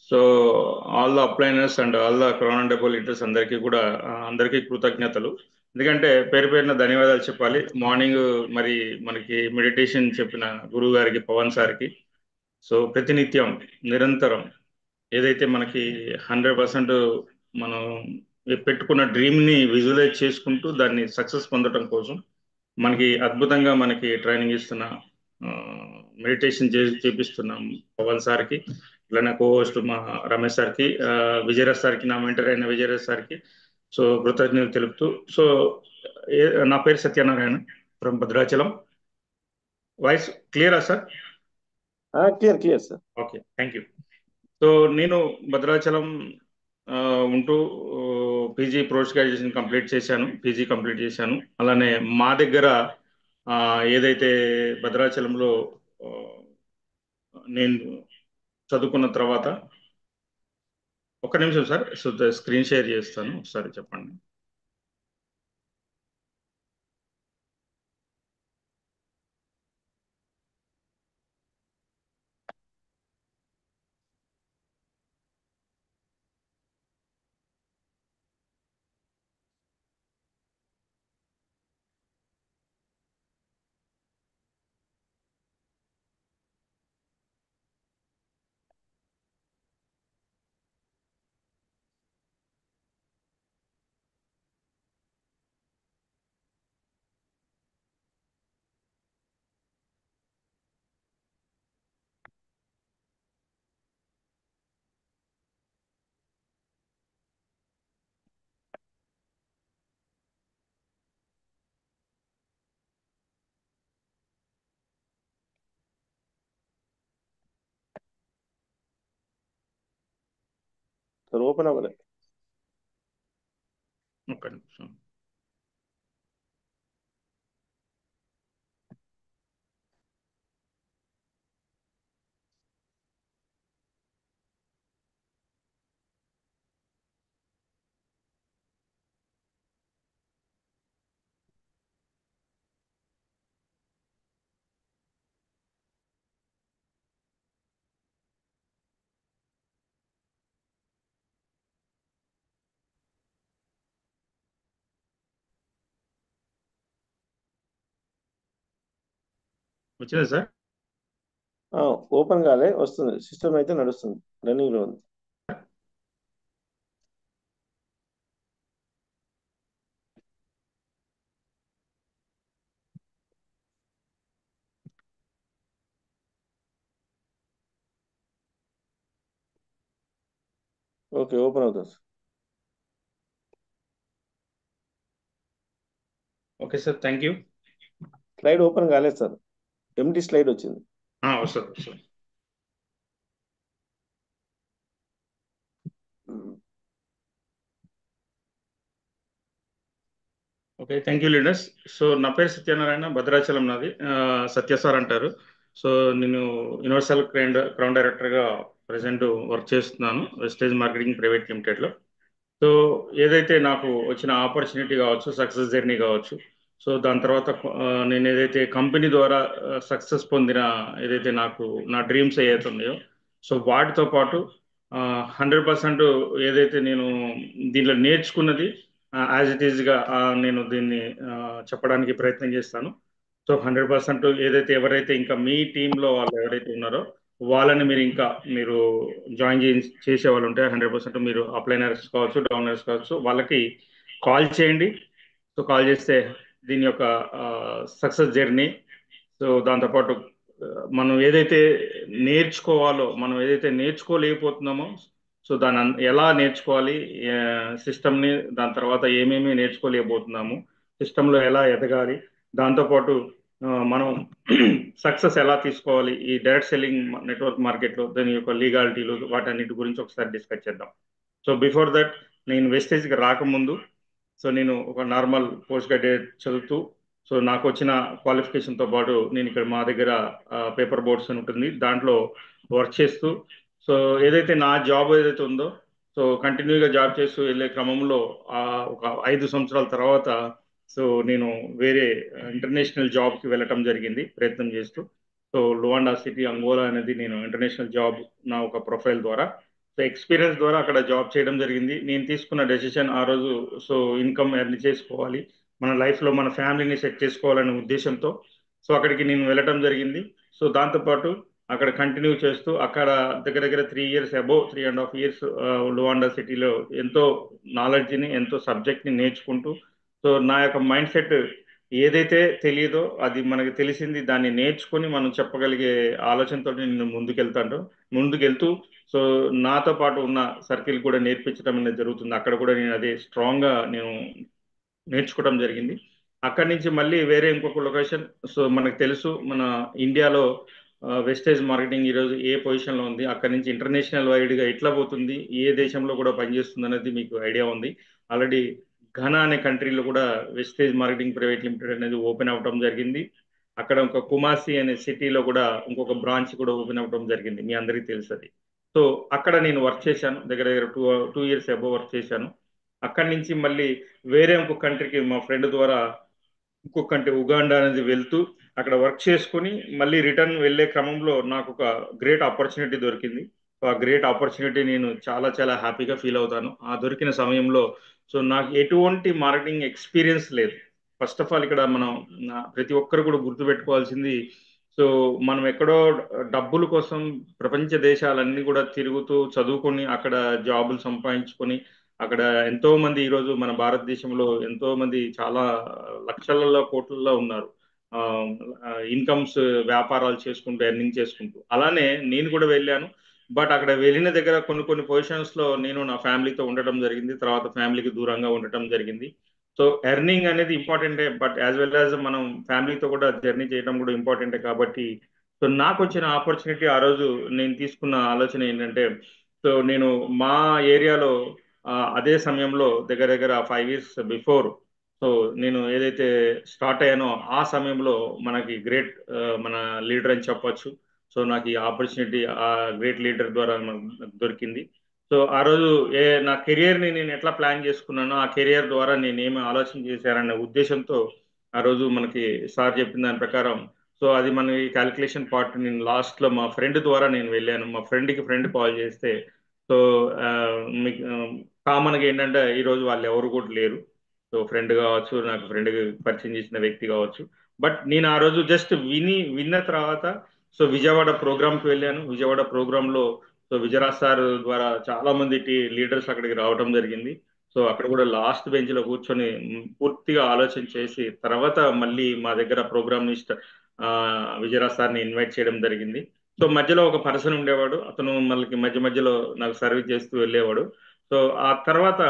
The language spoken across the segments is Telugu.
So all the upliners and all the crown and double litres అందరికీ కూడా అందరికీ కృతజ్ఞతలు. ఎందుకంటే పేరు పేరున ధన్యవాదాలు చెప్పాలి. మార్నింగ్ మరి మనకి మెడిటేషన్ చెప్పిన గురువు గారికి, పవన్ సార్కి. సో ప్రతినిత్యం నిరంతరం ఏదైతే మనకి 100% మనం పెట్టుకున్న డ్రీమ్ని విజువలైజ్ చేసుకుంటూ దాన్ని సక్సెస్ పొందడం కోసం మనకి అద్భుతంగా మనకి ట్రైనింగ్ ఇస్తున్న మెడిటేషన్ చేపిస్తున్నాం పవన్ సార్కి, ఇట్లానే కో హోస్ట్ మా రమేష్ సార్కి, విజయరాజ్ సార్కి, నా మెంటర్ అయిన విజయరాజ్ సార్కి సో కృతజ్ఞతలు తెలుపుతూ. సో నా పేరు సత్యనారాయణ ఫ్రమ్ భద్రాచలం. వాయిస్ క్లియరా sir? Clear clear sir. Okay, thank you. So నేను భద్రాచలం ఉంటూ పీజీ పోస్ట్ గ్రాడ్యుయేషన్ కంప్లీట్ చేశాను, పీజీ కంప్లీట్ చేశాను. అలానే మా దగ్గర ఏదైతే భద్రాచలంలో ఆ, నేను చదువుకున్న తర్వాత ఒక్క నిమిషం సార్, సో స్క్రీన్ షేర్ చేస్తాను, ఒకసారి చెప్పండి. సార్ ఓపెన్ అవ్వలేదు. ఒక్క నిమిషం. వచ్చింది సార్? ఓపెన్ కాలే, వస్తుంది. సిస్టమ్ అయితే నడుస్తుంది, రన్నింగ్ లో ఉంది. ఓకే, ఓపెన్ అవుతుంది sir. Okay sir, thank you. Slide open కాలేదు సార్, ఎంటీ స్లైడ్ వచ్చింది. వస్తుంది వస్తుంది. Okay, thank you leaders. So నా పేరు సత్యనారాయణ, భద్రాచలం నాది. సత్య సార్ అంటారు. సో నేను యూనివర్సల్ క్రౌన్ డైరెక్టర్గా ప్రజెంట్ వర్క్ చేస్తున్నాను వెస్టేజ్ మార్కెటింగ్ ప్రైవేట్ లిమిటెడ్లో. సో ఏదైతే నాకు వచ్చిన ఆపర్చునిటీ కావచ్చు, సక్సెస్ జర్నీ కావచ్చు, సో దాని తర్వాత నేను ఏదైతే కంపెనీ ద్వారా సక్సెస్ పొందిన ఏదైతే నాకు నా డ్రీమ్స్ ఏవైతే ఉన్నాయో, సో వాటితో పాటు 100% ఏదైతే నేను దీనిలో నేర్చుకున్నది యాజ్ ఇట్ ఈస్గా నేను దీన్ని చెప్పడానికి ప్రయత్నం చేస్తాను. సో 100% ఏదైతే ఎవరైతే ఇంకా మీ టీంలో వాళ్ళు ఎవరైతే ఉన్నారో వాళ్ళని మీరు జాయిన్ చేసే వాళ్ళు ఉంటే 100% మీరు అప్లైనర్స్ కావచ్చు, డౌనర్స్ కావచ్చు, వాళ్ళకి కాల్ చేయండి. సో కాల్ చేస్తే దీని యొక్క సక్సెస్ జర్నీ, సో దాంతోపాటు మనం ఏదైతే మనం ఏదైతే నేర్చుకోలేకపోతున్నామో, సో దాన్ని ఎలా నేర్చుకోవాలి, సిస్టమ్ని, దాని తర్వాత ఏమేమి నేర్చుకోలేకపోతున్నాము, సిస్టంలో ఎలా ఎదగాలి, దాంతోపాటు మనం సక్సెస్ ఎలా తీసుకోవాలి ఈ డైరెక్ట్ సెల్లింగ్ నెట్వర్క్ మార్కెట్లో, దాని యొక్క లీగాలిటీలు, వాటన్నిటి గురించి ఒకసారి డిస్కస్ చేద్దాం. సో బిఫోర్ దట్, నేను వెస్టేజ్కి రాకముందు సో నేను ఒక నార్మల్ పోస్ట్ గ్రాడ్యుయేట్ చదువుతూ, సో నాకు వచ్చిన క్వాలిఫికేషన్తో పాటు నేను ఇక్కడ మా దగ్గర పేపర్ బోర్డ్స్ అని ఉంటుంది, దాంట్లో వర్క్ చేస్తూ, సో ఏదైతే నా జాబ్ ఏదైతే ఉందో, సో కంటిన్యూగా జాబ్ చేస్తూ వెళ్ళే క్రమంలో ఒక 5 సంవత్సరాల తర్వాత సో నేను వేరే ఇంటర్నేషనల్ జాబ్కి వెళ్ళటం జరిగింది ప్రయత్నం చేస్తూ. సో లువాండా సిటీ, అంగోలా అనేది నేను ఇంటర్నేషనల్ జాబ్ నా ఒక ప్రొఫైల్ ద్వారా సో ఎక్స్పీరియన్స్ ద్వారా అక్కడ జాబ్ చేయడం జరిగింది. నేను తీసుకున్న డెసిషన్ ఆ రోజు, సో ఇన్కమ్ ఎర్న్ చేసుకోవాలి, మన లైఫ్లో మన ఫ్యామిలీని సెట్ చేసుకోవాలనే ఉద్దేశంతో సో అక్కడికి నేను వెళ్ళటం జరిగింది. సో దాంతోపాటు అక్కడ కంటిన్యూ చేస్తూ అక్కడ దగ్గర దగ్గర 3 years, అబోవ్ 3.5 years లువాండా సిటీలో ఎంతో నాలెడ్జ్ని, ఎంతో సబ్జెక్ట్ని నేర్చుకుంటూ, సో నా యొక్క మైండ్ సెట్ ఏదైతే తెలియదో అది మనకి తెలిసింది దాన్ని నేర్చుకొని మనం చెప్పగలిగే ఆలోచనతో నేను ముందుకెళ్తూ, సో నాతో పాటు ఉన్న సర్కిల్ కూడా నేర్పించడం అనేది జరుగుతుంది. అక్కడ కూడా నేను అదే స్ట్రాంగ్గా నేను నేర్చుకోవడం జరిగింది. అక్కడి నుంచి మళ్ళీ వేరే ఇంకొక లొకేషన్. సో మనకు తెలుసు మన ఇండియాలో వెస్టేజ్ మార్కెటింగ్ ఈరోజు ఏ పొజిషన్లో ఉంది, అక్కడి నుంచి ఇంటర్నేషనల్ వైడ్గా ఎట్లా పోతుంది, ఏ దేశంలో కూడా పనిచేస్తుంది అనేది మీకు ఐడియా ఉంది. ఆల్రెడీ ఘనా అనే కంట్రీలో కూడా వెస్టేజ్ మార్కెటింగ్ ప్రైవేట్ లిమిటెడ్ అనేది ఓపెన్ అవ్వడం జరిగింది. అక్కడ ఒక కుమాసి అనే సిటీలో కూడా ఇంకొక బ్రాంచ్ కూడా ఓపెన్ అవ్వడం జరిగింది, మీ అందరికీ తెలుసు అది. సో అక్కడ నేను వర్క్ చేశాను, దగ్గర దగ్గర 2 years అబోవ్ వర్క్ చేశాను. అక్కడి నుంచి మళ్ళీ వేరే ఇంకొక కంట్రీకి మా ఫ్రెండ్ ద్వారా ఇంకొక కంట్రీ ఉగాండా అనేది వెళ్తూ అక్కడ వర్క్ చేసుకుని మళ్ళీ రిటర్న్ వెళ్ళే క్రమంలో నాకు ఒక గ్రేట్ ఆపర్చునిటీ దొరికింది. సో ఆ గ్రేట్ ఆపర్చునిటీ నేను చాలా చాలా హ్యాపీగా ఫీల్ అవుతాను ఆ దొరికిన సమయంలో. సో నాకు ఎటువంటి మార్కెటింగ్ ఎక్స్పీరియన్స్ లేదు. ఫస్ట్ ఆఫ్ ఆల్ ఇక్కడ మనం ప్రతి ఒక్కరు కూడా గుర్తుపెట్టుకోవాల్సింది, సో మనం ఎక్కడో డబ్బుల కోసం ప్రపంచ దేశాలన్నీ కూడా తిరుగుతూ చదువుకొని అక్కడ జాబులు సంపాదించుకొని అక్కడ ఎంతో మంది ఈరోజు మన భారతదేశంలో ఎంతో మంది చాలా లక్షలలో కోట్లలో ఉన్నారు. ఇన్కమ్స్ వ్యాపారాలు చేసుకుంటూ ఎర్నింగ్ చేసుకుంటూ. అలానే నేను కూడా వెళ్ళాను. బట్ అక్కడ వెళ్ళిన దగ్గర కొన్ని కొన్ని పొజిషన్స్ లో నేను నా ఫ్యామిలీతో ఉండటం జరిగింది, తర్వాత ఫ్యామిలీకి దూరంగా ఉండటం జరిగింది. సో ఎర్నింగ్ అనేది ఇంపార్టెంటే, బట్ యాజ్ వెల్ యాజ్ మనం ఫ్యామిలీతో కూడా జర్నీ చేయడం కూడా ఇంపార్టెంటే. కాబట్టి సో నాకు వచ్చిన ఆపర్చునిటీ ఆ రోజు నేను తీసుకున్న ఆలోచన ఏంటంటే, సో నేను మా ఏరియాలో అదే సమయంలో దగ్గర దగ్గర 5 years బిఫోర్, సో నేను ఏదైతే స్టార్ట్ అయ్యానో ఆ సమయంలో మనకి గ్రేట్ మన లీడర్ అని చెప్పొచ్చు. సో నాకు ఈ ఆపర్చునిటీ ఆ గ్రేట్ లీడర్ ద్వారా నాకు దొరికింది. సో ఆ రోజు నా కెరియర్ని నేను ఎట్లా ప్లాన్ చేసుకున్నానో, ఆ కెరియర్ ద్వారా నేను ఏమి ఆలోచన చేశానన్న ఉద్దేశంతో ఆ రోజు మనకి సార్ చెప్పిన దాని ప్రకారం, సో అది మనకి క్యాలిక్యులేషన్ పార్ట్ నేను లాస్ట్లో మా ఫ్రెండ్ ద్వారా నేను వెళ్ళాను. మా ఫ్రెండ్కి ఫ్రెండ్ కాల్ చేస్తే, సో మీకు కామన్గా ఏంటంటే ఈరోజు వాళ్ళు ఎవరు కూడా లేరు. సో ఫ్రెండ్ కావచ్చు, నాకు ఫ్రెండ్ పరిచయం చేసిన వ్యక్తి కావచ్చు. బట్ నేను ఆ రోజు జస్ట్ విన్న తర్వాత సో విజయవాడ ప్రోగ్రామ్కి వెళ్ళాను. విజయవాడ ప్రోగ్రాంలో సో విజయరాజ్ సార్ ద్వారా చాలా మంది లీడర్స్ అక్కడికి రావడం జరిగింది. సో అక్కడ కూడా లాస్ట్ బెంచ్ లో కూర్చొని పూర్తిగా ఆలోచన చేసి తర్వాత మళ్ళీ మా దగ్గర ప్రోగ్రామ్ విజయరాజ్ సార్ని ఇన్వైట్ చేయడం జరిగింది. సో మధ్యలో ఒక పర్సన్ ఉండేవాడు, అతను మళ్ళీ మధ్య మధ్యలో నాకు సర్వీస్ చేస్తూ వెళ్ళేవాడు. సో ఆ తర్వాత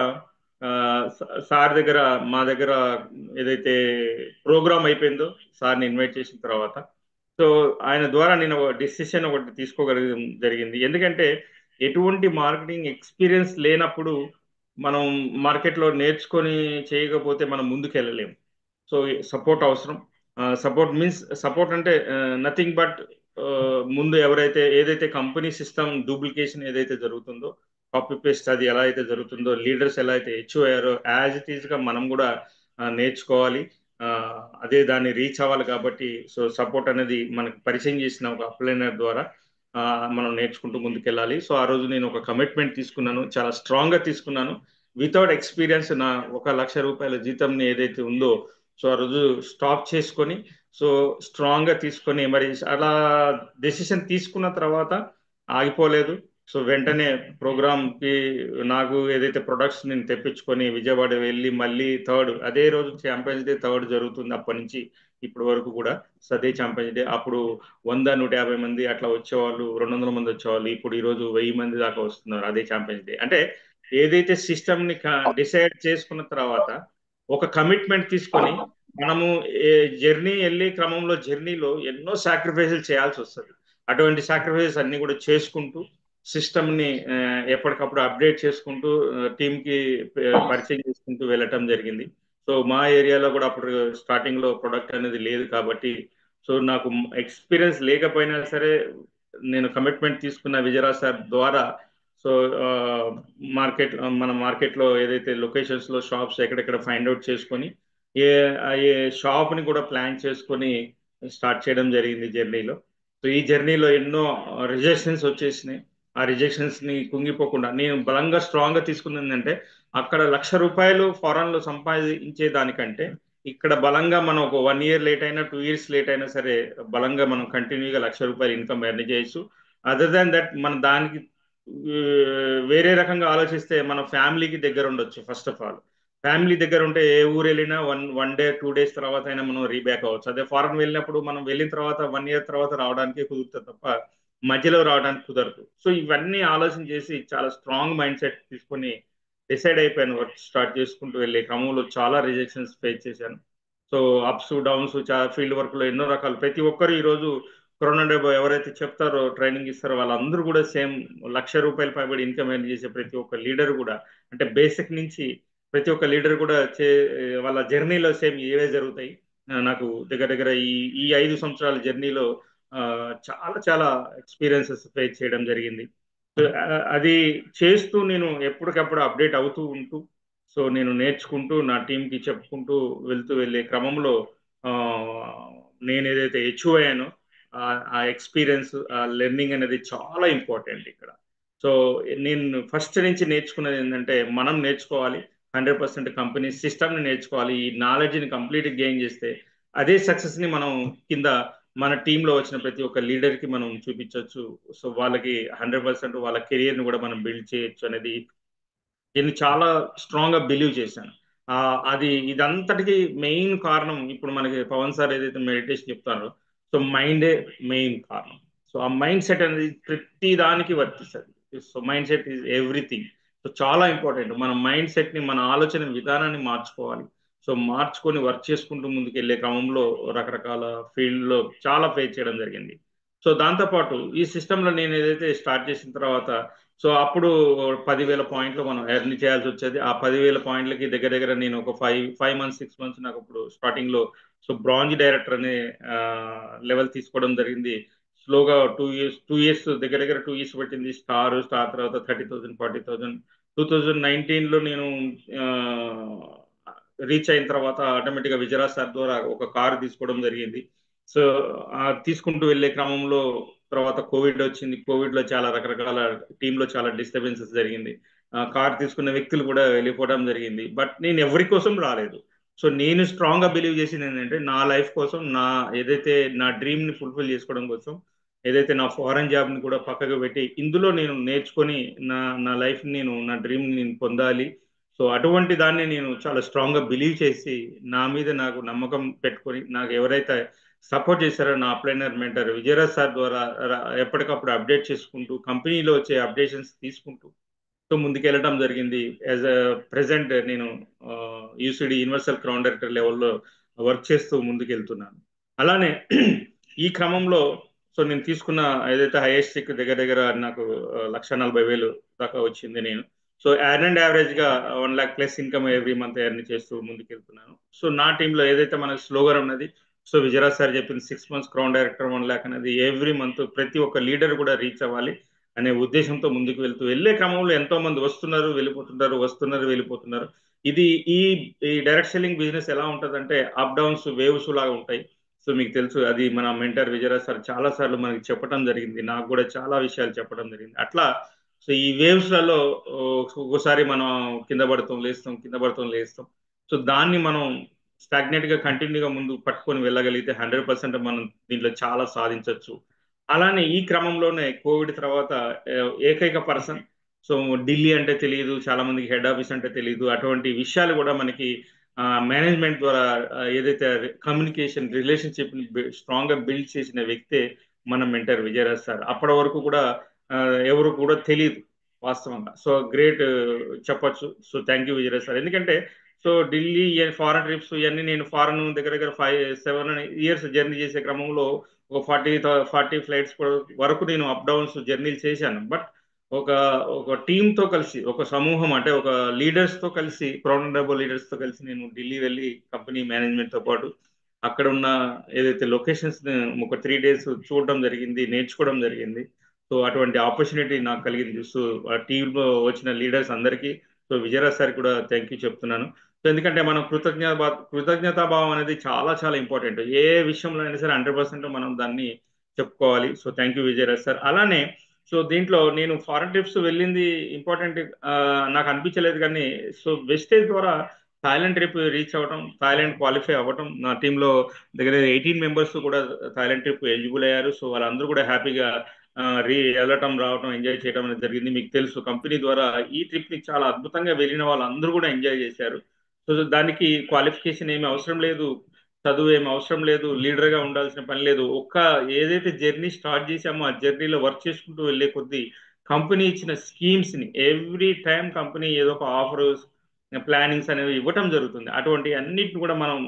ఆ, సార్ దగ్గర మా దగ్గర ఏదైతే ప్రోగ్రామ్ అయిపోయిందో సార్ని ఇన్వైట్ చేసిన తర్వాత, సో ఆయన ద్వారా నేను డిసిషన్ ఒకటి తీసుకోగలగడం జరిగింది. ఎందుకంటే ఎటువంటి మార్కెటింగ్ ఎక్స్పీరియన్స్ లేనప్పుడు మనం మార్కెట్లో నేర్చుకొని చేయకపోతే మనం ముందుకు వెళ్ళలేము. సో సపోర్ట్ అవసరం. సపోర్ట్ అంటే నథింగ్ బట్ ముందు ఎవరైతే ఏదైతే కంపెనీ సిస్టమ్ డూప్లికేషన్ ఏదైతే జరుగుతుందో, కాపీ పేస్ట్ అది ఎలా అయితే జరుగుతుందో, లీడర్స్ ఎలా అయితే హెచ్ అయ్యారో యాజ్ ఇట్ ఈస్గా మనం కూడా నేర్చుకోవాలి. ఆ, అదే దాన్ని రీచ్ అవ్వాలి. కాబట్టి సో సపోర్ట్ అనేది మనకు పరిచయం చేసిన ఒక అప్లైనర్ ద్వారా ఆ, మనం నేర్చుకుంటూ ముందుకెళ్ళాలి. సో ఆ రోజు నేను ఒక కమిట్మెంట్ తీసుకున్నాను, చాలా స్ట్రాంగ్గా తీసుకున్నాను. వితౌట్ ఎక్స్పీరియన్స్ నా 1,00,000 రూపాయల జీతం ఏదైతే ఉందో, సో ఆ రోజు స్టాప్ చేసుకొని సో స్ట్రాంగ్గా తీసుకొని మరి అలా డెసిషన్ తీసుకున్న తర్వాత ఆగిపోలేదు. సో వెంటనే ప్రోగ్రామ్కి నాకు ఏదైతే ప్రొడక్ట్స్ నేను తెప్పించుకొని విజయవాడ వెళ్ళి మళ్ళీ అదే రోజు ఛాంపియన్స్ డే జరుగుతుంది. అప్పటి నుంచి ఇప్పటి వరకు కూడా అదే ఛాంపియన్స్ డే. అప్పుడు 100-150 మంది అట్లా వచ్చేవాళ్ళు, 200 మంది వచ్చేవాళ్ళు. ఇప్పుడు ఈరోజు 1000 మంది దాకా వస్తున్నారు అదే ఛాంపియన్స్ డే. అంటే ఏదైతే సిస్టమ్ని డిసైడ్ చేసుకున్న తర్వాత ఒక కమిట్మెంట్ తీసుకొని మనము వెళ్ళే క్రమంలో జర్నీలో ఎన్నో సాక్రిఫైజులు చేయాల్సి వస్తుంది. అటువంటి సాక్రిఫైజెస్ అన్ని కూడా చేసుకుంటూ సిస్టమ్ని ఎప్పటికప్పుడు అప్డేట్ చేసుకుంటూ టీంకి పరిచయం చేసుకుంటూ వెళ్ళటం జరిగింది. సో మా ఏరియాలో కూడా అప్పుడు స్టార్టింగ్లో ప్రొడక్ట్ అనేది లేదు కాబట్టి, సో నాకు ఎక్స్పీరియన్స్ లేకపోయినా సరే నేను కమిట్మెంట్ తీసుకున్న విజయరాజ్ సార్ ద్వారా సో మార్కెట్ మన మార్కెట్లో ఏదైతే లొకేషన్స్లో షాప్స్ ఎక్కడెక్కడ ఫైండ్ అవుట్ చేసుకొని ఏ ఏ షాప్ని కూడా ప్లాన్ చేసుకొని స్టార్ట్ చేయడం జరిగింది జర్నీలో. సో ఈ జర్నీలో ఎన్నో రిజెక్షన్స్ వచ్చేసినాయి. ఆ రిజెక్షన్స్ ని కుంగిపోకుండా నేను బలంగా స్ట్రాంగ్ గా తీసుకుంది ఏంటంటే, అక్కడ ₹1,00,000 ఫారెన్ లో సంపాదించే దానికంటే ఇక్కడ బలంగా మనం ఒక 1 ఇయర్ లేట్ అయినా 2 ఇయర్స్ లేట్ అయినా సరే బలంగా మనం కంటిన్యూగా ₹1,00,000 ఇన్కమ్ ఎర్న్ చేయొచ్చు. అదర్ దాన్ దట్ మన దానికి వేరే రకంగా ఆలోచిస్తే మన ఫ్యామిలీకి దగ్గర ఉండొచ్చు. ఫస్ట్ ఆఫ్ ఆల్ ఫ్యామిలీ దగ్గర ఉంటే ఏ ఊరు వెళ్ళినా వన్ డే 2 డేస్ తర్వాత అయినా మనం రీబ్యాక్ అవ్వచ్చు. అదే ఫారెన్ వెళ్ళినప్పుడు మనం వెళ్ళిన తర్వాత 1 ఇయర్ తర్వాత రావడానికి కుదురుతుంది తప్ప మధ్యలో రావడానికి కుదరదు. సో ఇవన్నీ ఆలోచన చేసి చాలా స్ట్రాంగ్ మైండ్ సెట్ తీసుకొని డిసైడ్ అయిపోయాను. వర్క్ స్టార్ట్ చేసుకుంటూ వెళ్ళే క్రమంలో చాలా రిజెక్షన్స్ ఫేస్ చేశాను. సో అప్స్ డౌన్స్ చాలా ఫీల్డ్ వర్క్ లో ఎన్నో రకాలు ప్రతి ఒక్కరు ఈ రోజు కరోనా ఎవరైతే చెప్తారో ట్రైనింగ్ ఇస్తారో వాళ్ళందరూ కూడా సేమ్ ₹1,00,000 పైబడి ఇన్కమ్ ఎర్న్ చేసే ప్రతి ఒక్క లీడర్ కూడా అంటే బేసిక్ నుంచి ప్రతి ఒక్క లీడర్ కూడా వాళ్ళ జర్నీలో సేమ్ ఏవే జరుగుతాయి. నాకు దగ్గర దగ్గర ఈ 5 సంవత్సరాల జర్నీలో చాలా చాలా ఎక్స్పీరియన్సెస్ ఫేస్ చేయడం జరిగింది. సో, అది చేస్తూ నేను ఎప్పటికప్పుడు అప్డేట్ అవుతూ ఉంటూ సో నేను నేర్చుకుంటూ నా టీంకి చెప్పుకుంటూ వెళ్ళే క్రమంలో ఆ, నేను ఏదైతే అచీవ్ అయ్యానో ఆ ఎక్స్పీరియన్స్ ఆ లెర్నింగ్ అనేది చాలా ఇంపార్టెంట్ ఇక్కడ. సో నేను ఫస్ట్ నుంచి నేర్చుకున్నది ఏంటంటే మనం నేర్చుకోవాలి. 100% కంపెనీ సిస్టమ్ని నేర్చుకోవాలి. ఈ నాలెడ్జ్ని కంప్లీట్ గెయిన్ చేస్తే అదే సక్సెస్ని మనం కింద మన టీంలో వచ్చిన ప్రతి ఒక్క లీడర్కి మనం చూపించవచ్చు. సో వాళ్ళకి 100% వాళ్ళ కెరియర్ని కూడా మనం బిల్డ్ చేయొచ్చు అనేది నేను చాలా స్ట్రాంగ్ గా బిలీవ్ చేశాను. అది ఇదంతటికి మెయిన్ కారణం ఇప్పుడు మనకి పవన్ సార్ ఏదైతే మెడిటేషన్ చెప్తారో సో మైండే మెయిన్ కారణం. సో ఆ మైండ్ సెట్ అనేది ప్రతి దానికి వర్తిస్తుంది. So mind set is everything. So చాలా ఇంపార్టెంట్. మన మైండ్ సెట్ ని మన ఆలోచన విధానాన్ని మార్చుకోవాలి. సో మార్చుకొని వర్క్ చేసుకుంటూ ముందుకు వెళ్ళే క్రమంలో రకరకాల ఫీల్డ్ లో చాలా ఫేస్ చేయడం జరిగింది. సో దాంతోపాటు ఈ సిస్టంలో నేను ఏదైతే స్టార్ట్ చేసిన తర్వాత సో అప్పుడు 10,000 పాయింట్లు మనం ఎర్న్ చేయాల్సి వచ్చేది. ఆ 10,000 పాయింట్లకి దగ్గర దగ్గర నేను ఒక 5 మంత్స్ 6 మంత్స్ నాకు ఇప్పుడు స్టార్టింగ్ లో సో బ్రాంజ్ డైరెక్టర్ అనే లెవెల్ తీసుకోవడం జరిగింది. స్లోగా 2 ఇయర్స్ దగ్గర దగ్గర 2 ఇయర్స్ పట్టింది. స్టార్ తర్వాత 30,000 40,000 2019లో నేను రీచ్ అయిన తర్వాత ఆటోమేటిక్గా విజయరాజ్ సార్ ద్వారా ఒక కారు తీసుకోవడం జరిగింది. సో తీసుకుంటూ వెళ్ళే క్రమంలో తర్వాత కోవిడ్ వచ్చింది. కోవిడ్ లో చాలా రకరకాల టీంలో చాలా డిస్టర్బెన్సెస్ జరిగింది. కార్ తీసుకున్న వ్యక్తులు కూడా వెళ్ళిపోవడం జరిగింది. బట్ నేను ఎవరి కోసం రాలేదు. సో నేను స్ట్రాంగ్ గా బిలీవ్ చేసింది ఏంటంటే నా లైఫ్ కోసం ఏదైతే నా డ్రీమ్ ని ఫుల్ఫిల్ చేసుకోవడం కోసం ఏదైతే నా ఫారెన్ జాబ్ ని కూడా పక్కకు పెట్టి ఇందులో నేను నేర్చుకొని నా నా లైఫ్ నేను నా డ్రీమ్ నేను పొందాలి. సో అటువంటి దాన్ని నేను చాలా స్ట్రాంగ్ గా బిలీవ్ చేసి నా మీద నాకు నమ్మకం పెట్టుకొని నాకు ఎవరైతే సపోర్ట్ చేశారో నా అప్లైనర్ మెంటర్ విజయరాజ్ సార్ ద్వారా ఎప్పటికప్పుడు అప్డేట్ చేసుకుంటూ కంపెనీలో వచ్చే అప్డేషన్స్ తీసుకుంటూ సో ముందుకెళ్ళడం జరిగింది. యాజ్ అ ప్రెసెంట్ నేను యూసిడి యూనివర్సల్ క్రౌన్ డైరెక్టర్ లెవెల్లో వర్క్ చేస్తూ ముందుకెళ్తున్నాను. అలానే ఈ క్రమంలో సో నేను తీసుకున్న ఏదైతే హైయెస్ట్ దగ్గర దగ్గర నాకు 1,40,000 దాకా వచ్చింది నేను. సో యావరేజ్ గా 1 lakh+ income every month earn చేస్తూ ముందుకెళ్తున్నాను. సో నా టీంలో ఏదైతే మనకు స్లోగన్ ఉన్నది సో విజయరాజ్ సార్ చెప్పింది 6 months క్రౌన్ డైరెక్టర్ 1 lakh అనేది ఎవ్రీ మంత్ ప్రతి ఒక్క లీడర్ కూడా రీచ్ అవ్వాలి అనే ఉద్దేశంతో ముందుకు వెళ్ళే క్రమంలో ఎంతో మంది వస్తున్నారు వెళ్ళిపోతున్నారు. ఇది ఈ ఈ డైరెక్ట్ సెల్లింగ్ బిజినెస్ ఎలా ఉంటుందంటే అప్ డౌన్స్ వేవ్స్ లాగా ఉంటాయి. సో మీకు తెలుసు అది మన మెంటర్ విజయరాజ్ సార్ చాలా సార్లు మనకి చెప్పడం జరిగింది. నాకు కూడా చాలా విషయాలు చెప్పడం జరిగింది. అట్లా సో ఈ వేవ్స్లలో ఒక్కోసారి మనం కింద పడతాం లేస్తాం. సో దాన్ని మనం స్టాగ్నేట్ గా కంటిన్యూగా ముందు పట్టుకొని వెళ్ళగలిగితే 100% మనం దీంట్లో చాలా సాధించవచ్చు. అలానే ఈ క్రమంలోనే కోవిడ్ తర్వాత ఏకైక పర్సన్ సో ఢిల్లీ అంటే తెలియదు, చాలా మందికి హెడ్ ఆఫీస్ అంటే తెలియదు. అటువంటి విషయాలు కూడా మనకి మేనేజ్మెంట్ ద్వారా ఏదైతే కమ్యూనికేషన్ రిలేషన్షిప్ స్ట్రాంగ్ గా బిల్డ్ చేసిన వ్యక్తే మన మెంటర్ విజయరాజ్ సార్. అప్పటి వరకు కూడా ఆ, ఎవరు కూడా తెలియదు వాస్తవంగా. సో గ్రేట్ చెప్పొచ్చు. So thank you Vijayaraj sir. ఎందుకంటే సో ఢిల్లీ ఫారెన్ ట్రిప్స్ ఇవన్నీ నేను ఫారెన్ దగ్గర దగ్గర 5-7 years జర్నీ చేసే క్రమంలో ఒక 40 ఫ్లైట్స్ వరకు నేను అప్ డౌన్స్ జర్నీలు చేశాను. బట్ ఒక ఒక టీమ్ తో కలిసి ఒక సమూహం అంటే ఒక లీడర్స్ తో కలిసి లీడర్స్ తో కలిసి నేను ఢిల్లీ వెళ్ళి కంపెనీ మేనేజ్మెంట్ తో పాటు అక్కడ ఉన్న ఏదైతే లొకేషన్స్ ఒక 3 days చూడడం జరిగింది, నేర్చుకోవడం జరిగింది. సో అటువంటి ఆపర్చునిటీ నాకు కలిగింది. సో ఆ టీంలో వచ్చిన లీడర్స్ అందరికీ సో విజయరాజ్ సార్ కూడా థ్యాంక్ యూ చెప్తున్నాను. సో ఎందుకంటే మనం కృతజ్ఞతాభావం అనేది చాలా చాలా ఇంపార్టెంట్. ఏ విషయంలో అయినా సరే 100% మనం దాన్ని చెప్పుకోవాలి. So thank you Vijayaraj sir. అలానే సో దీంట్లో నేను ఫారెన్ ట్రిప్స్ వెళ్ళింది ఇంపార్టెంట్ నాకు అనిపించలేదు, కానీ సో వెస్టేజ్ ద్వారా థాయిలాండ్ ట్రిప్ రీచ్ అవ్వడం, థాయిలాండ్ క్వాలిఫై అవ్వడం, నా టీంలో దగ్గర 18 మెంబర్స్ కూడా థాయిలాండ్ ట్రిప్ ఎలిజిబుల్ అయ్యారు. సో వాళ్ళందరూ కూడా హ్యాపీగా వెళ్ళటం రావటం ఎంజాయ్ చేయడం అనేది జరిగింది. మీకు తెలుసు కంపెనీ ద్వారా ఈ ట్రిప్ ని చాలా అద్భుతంగా వెళ్ళిన వాళ్ళందరూ కూడా ఎంజాయ్ చేశారు. సో దానికి క్వాలిఫికేషన్ ఏమి అవసరం లేదు, చదువు ఏమి అవసరం లేదు, లీడర్ గా ఉండాల్సిన పని లేదు. ఒక్క ఏదైతే జర్నీ స్టార్ట్ చేశామో ఆ జర్నీలో వర్క్ చేసుకుంటూ వెళ్ళే కొద్దీ కంపెనీ ఇచ్చిన స్కీమ్స్ ని ఎవ్రీ టైం కంపెనీ ఏదో ఒక ఆఫర్ ప్లానింగ్స్ అనేవి ఇవ్వటం జరుగుతుంది. అటువంటి అన్నిటిని కూడా మనం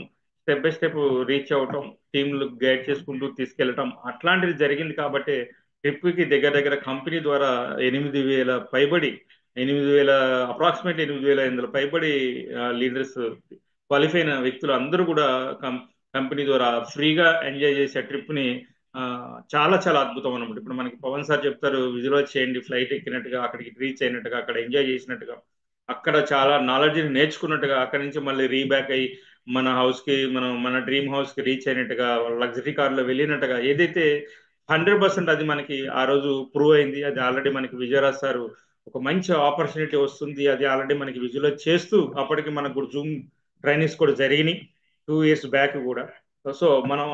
స్టెప్ బై స్టెప్ రీచ్ అవ్వటం, టీంలు గైడ్ చేసుకుంటూ తీసుకెళ్ళటం అట్లాంటిది జరిగింది. కాబట్టి ట్రిప్కి దగ్గర దగ్గర కంపెనీ ద్వారా 8,000 పైబడి 8,000 అప్రాక్సిమేట్ 8,500 పైబడి లీడర్స్ క్వాలిఫై అయిన వ్యక్తులు అందరూ కూడా కంపెనీ ద్వారా ఫ్రీగా ఎంజాయ్ చేసే ట్రిప్ ని చాలా చాలా అద్భుతం అనమాట. ఇప్పుడు మనకి పవన్ సార్ చెప్తారు, విజువలైజ్ చేయండి, ఫ్లైట్ ఎక్కినట్టుగా, అక్కడికి రీచ్ అయినట్టుగా, అక్కడ ఎంజాయ్ చేసినట్టుగా, అక్కడ చాలా నాలెడ్జ్ నేర్చుకున్నట్టుగా, అక్కడి నుంచి మళ్ళీ రీబ్యాక్ అయ్యి మన హౌస్ కి మన డ్రీమ్ హౌస్ కి రీచ్ అయినట్టుగా, లగ్జరీ కార్ లో వెళ్ళినట్టుగా, ఏదైతే 100% అది మనకి ఆ రోజు ప్రూవ్ అయింది. అది ఆల్రెడీ మనకి విజయరాజ్ సార్ ఒక మంచి ఆపర్చునిటీ వస్తుంది, అది ఆల్రెడీ మనకి విజువలైజ్ చేస్తూ అప్పటికి మనకు జూమ్ ట్రైనింగ్స్ కూడా జరిగినాయి 2 years బ్యాక్ కూడా. సో మనం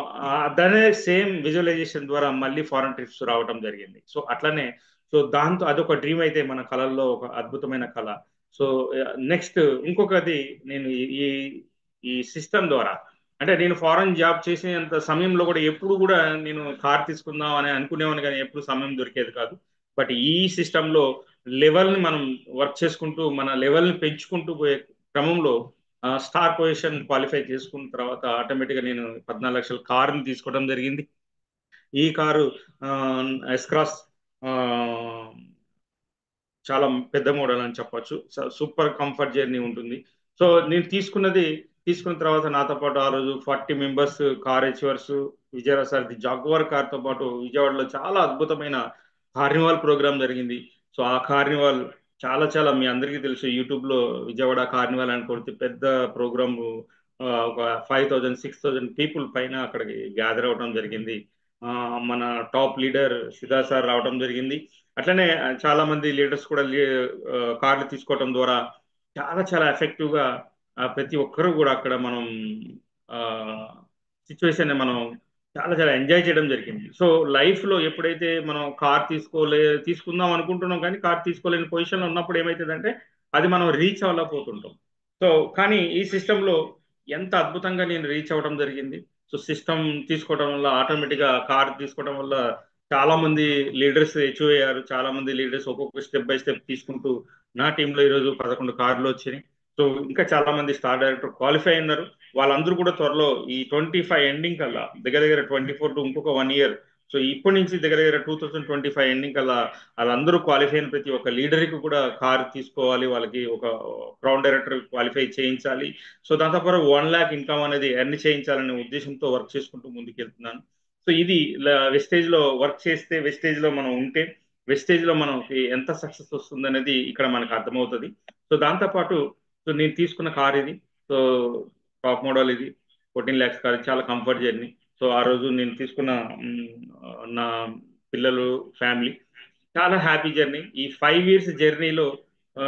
దానే సేమ్ విజువలైజేషన్ ద్వారా మళ్ళీ ఫారెన్ ట్రిప్స్ రావడం జరిగింది. సో అట్లనే సో దాంతో అదొక డ్రీమ్ అయితే మన కళల్లో ఒక అద్భుతమైన కళ. సో నెక్స్ట్ ఇంకొకటి, నేను ఈ ఈ సిస్టమ్ ద్వారా, అంటే నేను ఫారెన్ జాబ్ చేసేంత సమయంలో కూడా ఎప్పుడు కూడా నేను కార్ తీసుకుందాం అని అనుకునేవాని, కానీ ఎప్పుడు సమయం దొరికేది కాదు. బట్ ఈ సిస్టంలో లెవెల్ని మనం వర్క్ చేసుకుంటూ మన లెవెల్ని పెంచుకుంటూ పోయే క్రమంలో స్టార్ పొజిషన్ క్వాలిఫై చేసుకున్న తర్వాత ఆటోమేటిక్గా నేను 14 లక్షల కారుని తీసుకోవడం జరిగింది. ఈ కారు ఎస్క్రాస్ చాలా పెద్ద మోడల్ అని చెప్పొచ్చు. సూపర్ కంఫర్ట్ జర్నీ ఉంటుంది. సో నేను తీసుకున్న తర్వాత నాతో పాటు ఆ రోజు 40 మెంబర్స్ కార్ హెచ్వర్స్, విజయరాజ్ సార్ది జాగ్వార్ కార్తో పాటు విజయవాడలో చాలా అద్భుతమైన కార్నివాల్ ప్రోగ్రామ్ జరిగింది. సో ఆ కార్నివాల్ చాలా చాలా మీ అందరికీ తెలుసు, యూట్యూబ్ లో విజయవాడ కార్నివాల్ అని కొడితే పెద్ద ప్రోగ్రామ్, ఒక 5,000 6,000 పీపుల్ పైన అక్కడికి గ్యాదర్ అవడం జరిగింది. మన టాప్ లీడర్ సిద్ధా సార్ రావడం జరిగింది. అట్లనే చాలా మంది లీడర్స్ కూడా కార్లు తీసుకోవడం ద్వారా చాలా చాలా ఎఫెక్టివ్ గా ప్రతి ఒక్కరూ కూడా అక్కడ మనం సిచ్యువేషన్ మనం చాలా చాలా ఎంజాయ్ చేయడం జరిగింది. సో లైఫ్ లో ఎప్పుడైతే మనం కార్ తీసుకుందాం అనుకుంటున్నాం, కానీ కార్ తీసుకోలేని పొజిషన్ లో ఉన్నప్పుడు ఏమవుతుందంటే అది మనం రీచ్ అవ్వలేకపోతుంటాం. సో కానీ ఈ సిస్టంలో ఎంత అద్భుతంగా నేను రీచ్ అవ్వడం జరిగింది. సో సిస్టమ్ తీసుకోవడం వల్ల, ఆటోమేటిక్ గా కార్ తీసుకోవడం వల్ల చాలా మంది లీడర్స్ అచీవ్ అయ్యారు. చాలా మంది లీడర్స్ ఒక్కొక్క స్టెప్ బై స్టెప్ తీసుకుంటూ నా టీంలో ఈరోజు 11 కార్లు వచ్చినాయి. సో ఇంకా చాలా మంది స్టార్ డైరెక్టర్ క్వాలిఫై అయినారు. వాళ్ళందరూ కూడా త్వరలో ఈ 25 ఎండింగ్ కల్లా, దగ్గర దగ్గర 24 టు ఇంకొక 1 year, సో ఇప్పటి నుంచి దగ్గర దగ్గర 2025 ఎండింగ్ కల్లా వాళ్ళందరూ క్వాలిఫై అయిన ప్రతి ఒక్క లీడర్కి కూడా కార్ తీసుకోవాలి, వాళ్ళకి ఒక క్రౌన్ డైరెక్టర్ క్వాలిఫై చేయించాలి. సో దాంతోపాటు 1 lakh ఇన్కమ్ అనేది ఎర్న్ చేయించాలనే ఉద్దేశంతో వర్క్ చేసుకుంటూ ముందుకెళ్తున్నాను. సో ఇది వెస్టేజ్ లో వర్క్ చేస్తే, వెస్టేజ్ లో మనం ఉంటే, వెస్టేజ్ లో మనకి ఎంత సక్సెస్ వస్తుంది అనేది ఇక్కడ మనకు అర్థమవుతుంది. సో దాంతోపాటు సో నేను తీసుకున్న కార్ ఇది, సో టాప్ మోడల్ ఇది, 14 lakhs కార్, చాలా కంఫర్ట్ జర్నీ. సో ఆ రోజు నేను తీసుకున్న నా పిల్లలు, ఫ్యామిలీ చాలా హ్యాపీ జర్నీ. ఈ 5 years జర్నీలో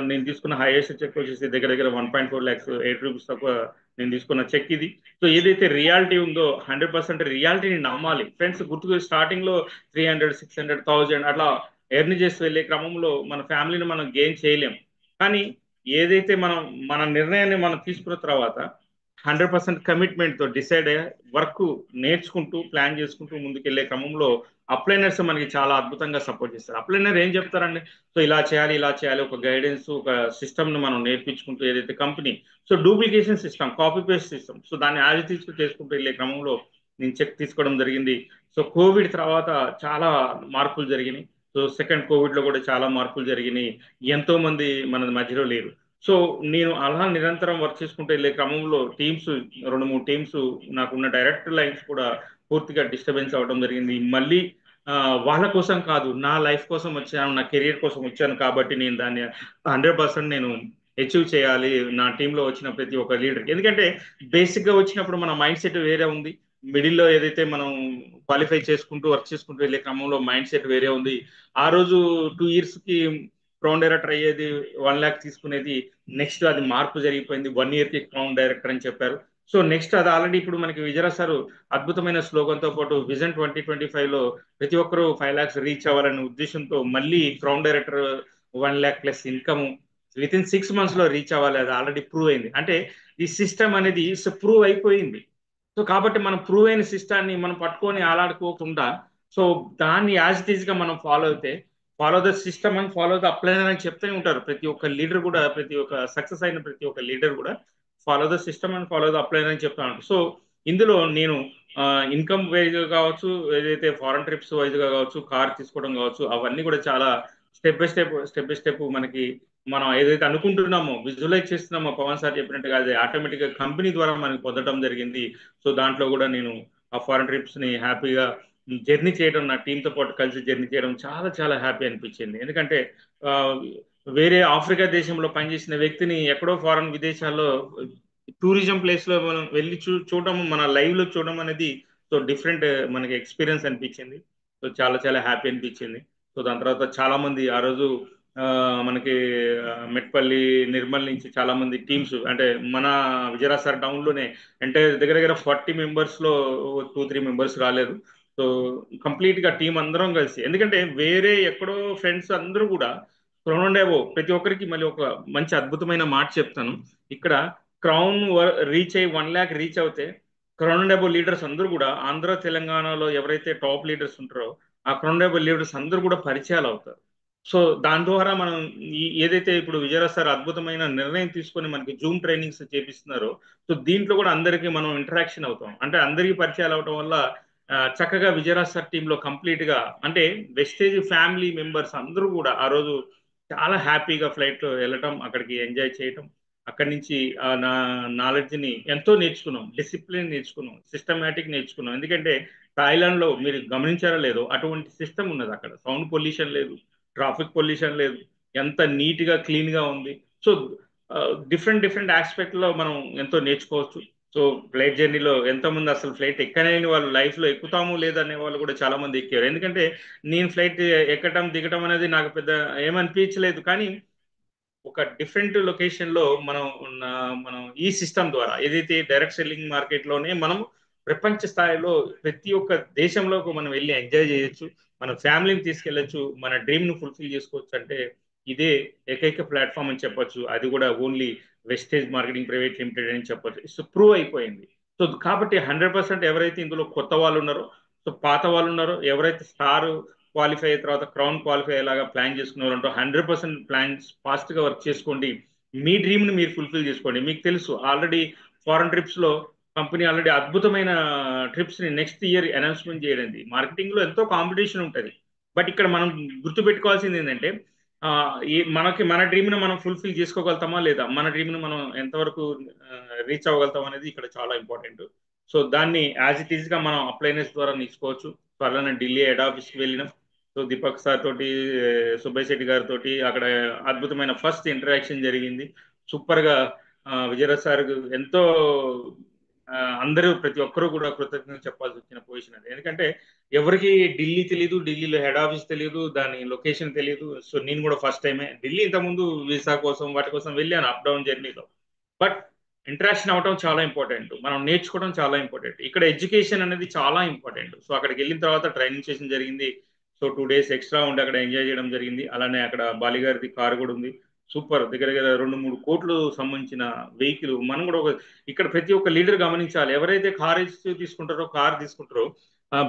నేను తీసుకున్న హైయెస్ట్ చెక్ వచ్చేసి దగ్గర దగ్గర 1.4 lakhs, 8 రూపీస్ తక్కువ నేను తీసుకున్న చెక్ ఇది. సో ఏదైతే రియాలిటీ ఉందో 100% రియాలిటీని నమ్మాలి ఫ్రెండ్స్. గుర్తుకు స్టార్టింగ్ లో 300, 600, 1000 అట్లా ఎర్న్ చేసి వెళ్ళే క్రమంలో మన ఫ్యామిలీని మనం గెయిన్ చేయలేం. కానీ ఏదైతే మన నిర్ణయాన్ని మనం తీసుకున్న తర్వాత 100% కమిట్మెంట్ తో డిసైడ్ అయ్యే వర్క్ నేర్చుకుంటూ ప్లాన్ చేసుకుంటూ ముందుకెళ్లే క్రమంలో అప్లైనర్స్ మనకి చాలా అద్భుతంగా సపోర్ట్ చేస్తారు. అప్లైనర్ ఏం చెప్తారండి, సో ఇలా చేయాలి, ఇలా చేయాలి, ఒక గైడెన్స్, ఒక సిస్టమ్ ను మనం నేర్పించుకుంటూ, ఏదైతే company so duplication system, copy paste system, so దాన్ని యాజ్ తీసుకు చేసుకుంటూ వెళ్ళే క్రమంలో నేను చెక్ తీసుకోవడం జరిగింది. సో కోవిడ్ తర్వాత చాలా మార్పులు జరిగినాయి. సో సెకండ్ కోవిడ్ లో కూడా చాలా మార్పులు జరిగినాయి. ఎంతో మంది మన మధ్యలో లేరు. సో నేను అలా నిరంతరం వర్క్ చేసుకుంటూ వెళ్ళే క్రమంలో టీమ్స్, 2-3 టీమ్స్, నాకున్న డైరెక్టర్ లైన్స్ కూడా పూర్తిగా డిస్టర్బెన్స్ అవ్వడం జరిగింది. మళ్ళీ వాళ్ళ కోసం కాదు, నా లైఫ్ కోసం వచ్చాను, నా కెరియర్ కోసం వచ్చాను, కాబట్టి నేను దాన్ని 100% నేను అచీవ్ చేయాలి నా టీంలో వచ్చిన ప్రతి ఒక్క లీడర్. ఎందుకంటే బేసిక్ గా వచ్చినప్పుడు మన మైండ్ సెట్ వేరే ఉంది, మిడిల్లో ఏదైతే మనం క్వాలిఫై చేసుకుంటూ వర్క్ చేసుకుంటూ వెళ్ళే క్రమంలో మైండ్ సెట్ వేరే ఉంది. ఆ రోజు 2 years కి క్రౌన్ డైరెక్టర్ అయ్యేది 1 lakh తీసుకునేది, నెక్స్ట్ అది మార్పు జరిగిపోయింది, 1 year కి క్రౌన్ డైరెక్టర్ అని చెప్పారు. సో నెక్స్ట్ అది ఆల్రెడీ ఇప్పుడు మనకి విజయరాజ్ సార్ అద్భుతమైన స్లోగన్తో పాటు విజన్ 2025లో ప్రతి ఒక్కరూ 5 lakhs రీచ్ అవ్వాలనే ఉద్దేశంతో మళ్ళీ crown director 1 lakh plus income within 6 months లో రీచ్ అవ్వాలి. అది ఆల్రెడీ ప్రూవ్ అయింది. అంటే ఈ సిస్టమ్ అనేది ప్రూవ్ అయిపోయింది. సో కాబట్టి మనం ప్రూవ్ అయిన సిస్టాన్ని మనం పట్టుకొని ఆలాడుకోకుండా, సో దాన్ని యాజ్ ఇట్ ఈజ్ గా మనం ఫాలో అయితే, ఫాలో ద సిస్టమ్ అని ఫాలో ద అప్లైనర్ అని చెప్తూనే ఉంటారు ప్రతి ఒక్క లీడర్ కూడా, ప్రతి ఒక్క సక్సెస్ అయిన ప్రతి ఒక్క లీడర్ కూడా follow the system and follow the upliner అని చెప్తా ఉంటారు. సో ఇందులో నేను ఇన్కమ్ వైజ్ కావచ్చు, ఏదైతే ఫారెన్ ట్రిప్స్ వైజ్ గా కావచ్చు, కార్ తీసుకోవడం కావచ్చు, అవన్నీ కూడా చాలా స్టెప్ బై స్టెప్ మనకి మనం ఏదైతే అనుకుంటున్నామో, విజువలైజ్ చేస్తున్నామో, పవన్ సార్ చెప్పినట్టుగా అది ఆటోమేటిక్ గా కంపెనీ ద్వారా మనకి పొందడం జరిగింది. సో దాంట్లో కూడా నేను ఆ ఫారెన్ ట్రిప్స్ ని హ్యాపీగా జర్నీ చేయడం, నా టీంతో పాటు కలిసి జర్నీ చేయడం చాలా చాలా హ్యాపీ అనిపించింది. ఎందుకంటే ఆ, వేరే ఆఫ్రికా దేశంలో పనిచేసిన వ్యక్తిని ఎక్కడో ఫారెన్ విదేశాల్లో టూరిజం ప్లేస్ లో మనం వెళ్ళి చూడడం, మన లైవ్ లో చూడడం అనేది సో డిఫరెంట్ మనకి ఎక్స్పీరియన్స్ అనిపించింది. సో చాలా చాలా హ్యాపీ అనిపించింది. సో దాని తర్వాత చాలా మంది ఆ రోజు ఆ, మనకి మెట్పల్లి, నిర్మల్ నుంచి చాలా మంది టీమ్స్, అంటే మన విజయరాజ్ సార్ టౌన్ లోనే అంటే దగ్గర దగ్గర 40 members లో 2-3 members రాలేదు. సో కంప్లీట్ గా టీం అందరం కలిసి, ఎందుకంటే వేరే ఎక్కడో ఫ్రెండ్స్ అందరూ కూడా క్రౌన్ ప్రతి ఒక్కరికి మళ్ళీ ఒక మంచి అద్భుతమైన మాట చెప్తాను. ఇక్కడ క్రౌన్ రీచ్ అయ్యి 1 lakh రీచ్ అవుతే క్రౌన్ లీడర్స్ అందరూ కూడా ఆంధ్ర తెలంగాణలో ఎవరైతే టాప్ లీడర్స్ ఉంటారో ఆ క్రౌన్ లీడర్స్ అందరూ కూడా పరిచయాలు అవుతారు. సో దాని ద్వారా మనం ఏదైతే ఇప్పుడు విజయరాజ్ సార్ అద్భుతమైన నిర్ణయం తీసుకొని మనకి జూమ్ ట్రైనింగ్స్ చేపిస్తున్నారో, సో దీంట్లో కూడా అందరికీ మనం ఇంటరాక్షన్ అవుతాం. అంటే అందరికీ పరిచయాలు అవడం వల్ల చక్కగా విజయరాజ్ సార్ టీంలో కంప్లీట్ గా, అంటే వెస్టేజ్ ఫ్యామిలీ మెంబర్స్ అందరూ కూడా ఆ రోజు చాలా హ్యాపీగా ఫ్లైట్ లో వెళ్ళటం, అక్కడికి ఎంజాయ్ చేయటం, అక్కడి నుంచి నా నాలెడ్జ్ ని ఎంతో నేర్చుకున్నాం, డిసిప్లిన్ నేర్చుకున్నాం, సిస్టమేటిక్ నేర్చుకున్నాం. ఎందుకంటే థాయిలాండ్ లో మీరు గమనించారో లేదో అటువంటి సిస్టమ్ ఉన్నది. అక్కడ సౌండ్ పొల్యూషన్ లేదు, ట్రాఫిక్ పొల్యూషన్ లేదు, ఎంత నీట్ గా క్లీన్ గా ఉంది. సో డిఫరెంట్ డిఫరెంట్ ఆస్పెక్ట్ లో మనం ఎంతో నేర్చుకోవచ్చు. సో ఫ్లైట్ జర్నీలో ఎంతో మంది అసలు ఫ్లైట్ ఎక్కలేని వాళ్ళు లైఫ్ లో ఎక్కుతాము లేదనే వాళ్ళు కూడా చాలా మంది ఎక్కారు. ఎందుకంటే నేను ఫ్లైట్ ఎక్కడం దిగటం అనేది నాకు పెద్ద ఏమనిపించలేదు. కానీ ఒక డిఫరెంట్ లొకేషన్ లో మనం ఈ సిస్టమ్ ద్వారా ఏదైతే డైరెక్ట్ సెల్లింగ్ మార్కెట్ లోనే మనం ప్రపంచ స్థాయిలో ప్రతి ఒక్క దేశంలో మనం వెళ్ళి ఎంజాయ్ చేయొచ్చు, మన ఫ్యామిలీని తీసుకెళ్లొచ్చు, మన డ్రీమ్ ను ఫుల్ఫిల్ చేసుకోవచ్చు. అంటే ఇదే ఏకైక ప్లాట్ఫామ్ అని చెప్పొచ్చు. అది కూడా only wastage marketing private limited అని చెప్పొచ్చు. సో ప్రూవ్ అయిపోయింది. సో కాబట్టి 100% ఎవరైతే ఇందులో కొత్త వాళ్ళు ఉన్నారో, సో పాత వాళ్ళు ఉన్నారో, ఎవరైతే స్టార్ క్వాలిఫై అయిన తర్వాత క్రౌన్ క్వాలిఫై అయ్యేలాగా ప్లాన్ చేసుకున్నారంటో 100% ప్లాన్స్ ఫాస్ట్ గా వర్క్ చేసుకోండి. మీ డ్రీమ్ ని మీరు ఫుల్ఫిల్ చేసుకోండి. మీకు తెలుసు ఆల్రెడీ ఫారెన్ ట్రిప్స్ లో కంపెనీ ఆల్రెడీ అద్భుతమైన ట్రిప్స్ ని నెక్స్ట్ ఇయర్ అనౌన్స్మెంట్ చేయడండి. మార్కెటింగ్ లో ఎంతో కాంపిటీషన్ ఉంటుంది. బట్ ఇక్కడ మనం గుర్తుపెట్టుకోవాల్సింది ఏంటంటే మనకి మన డ్రీమ్ ని మనం ఫుల్ఫిల్ చేసుకోగలుగుతామా లేదా, మన డ్రీమ్ ని మనం ఎంతవరకు రీచ్ అవ్వగలుగుతాం అనేది ఇక్కడ చాలా ఇంపార్టెంట్. సో దాన్ని యాజ్ ఇట్ ఈస్ గా మనం అప్లైనెస్ ద్వారా నేర్చుకోవచ్చు. సో అలానే ఢిల్లీ హెడ్ ఆఫీస్ కి వెళ్ళినాం. సో దీపక్ సార్ తోటి, సుబ్బయ్య శెట్టి గారితో అక్కడ అద్భుతమైన ఫస్ట్ ఇంటరాక్షన్ జరిగింది. సూపర్ గా విజయరాజ్ సార్ ఎంతో అందరూ ప్రతి ఒక్కరూ కూడా కృతజ్ఞతలు చెప్పాల్సి వచ్చిన పొజిషన్ అది. ఎందుకంటే ఎవరికి ఢిల్లీ తెలియదు, ఢిల్లీలో హెడ్ ఆఫీస్ తెలియదు, దాని లొకేషన్ తెలియదు. సో నేను కూడా ఫస్ట్ టైమే ఢిల్లీ, ఇంతకుముందు వీసా కోసం వాటి కోసం వెళ్ళాను అప్ డౌన్ జర్నీలో. బట్ ఇంటరాక్షన్ అవడం చాలా ఇంపార్టెంట్, మనం నేర్చుకోవడం చాలా ఇంపార్టెంట్. ఇక్కడ ఎడ్యుకేషన్ అనేది చాలా ఇంపార్టెంట్. సో అక్కడికి వెళ్ళిన తర్వాత ట్రైనింగ్ సెషన్ జరిగింది. సో 2 days ఎక్స్ట్రా ఉండి అక్కడ ఎంజాయ్ చేయడం జరిగింది. అలానే అక్కడ బాలిగారిది కారు కూడా ఉంది. సూపర్, దగ్గర దగ్గర 2-3 కోట్లు సంబంధించిన వెహికల్. మనం కూడా ఇక్కడ ప్రతి ఒక్క లీడర్ గమనించాలి, ఎవరైతే కార్ తీసుకుంటారో, కార్ తీసుకుంటారో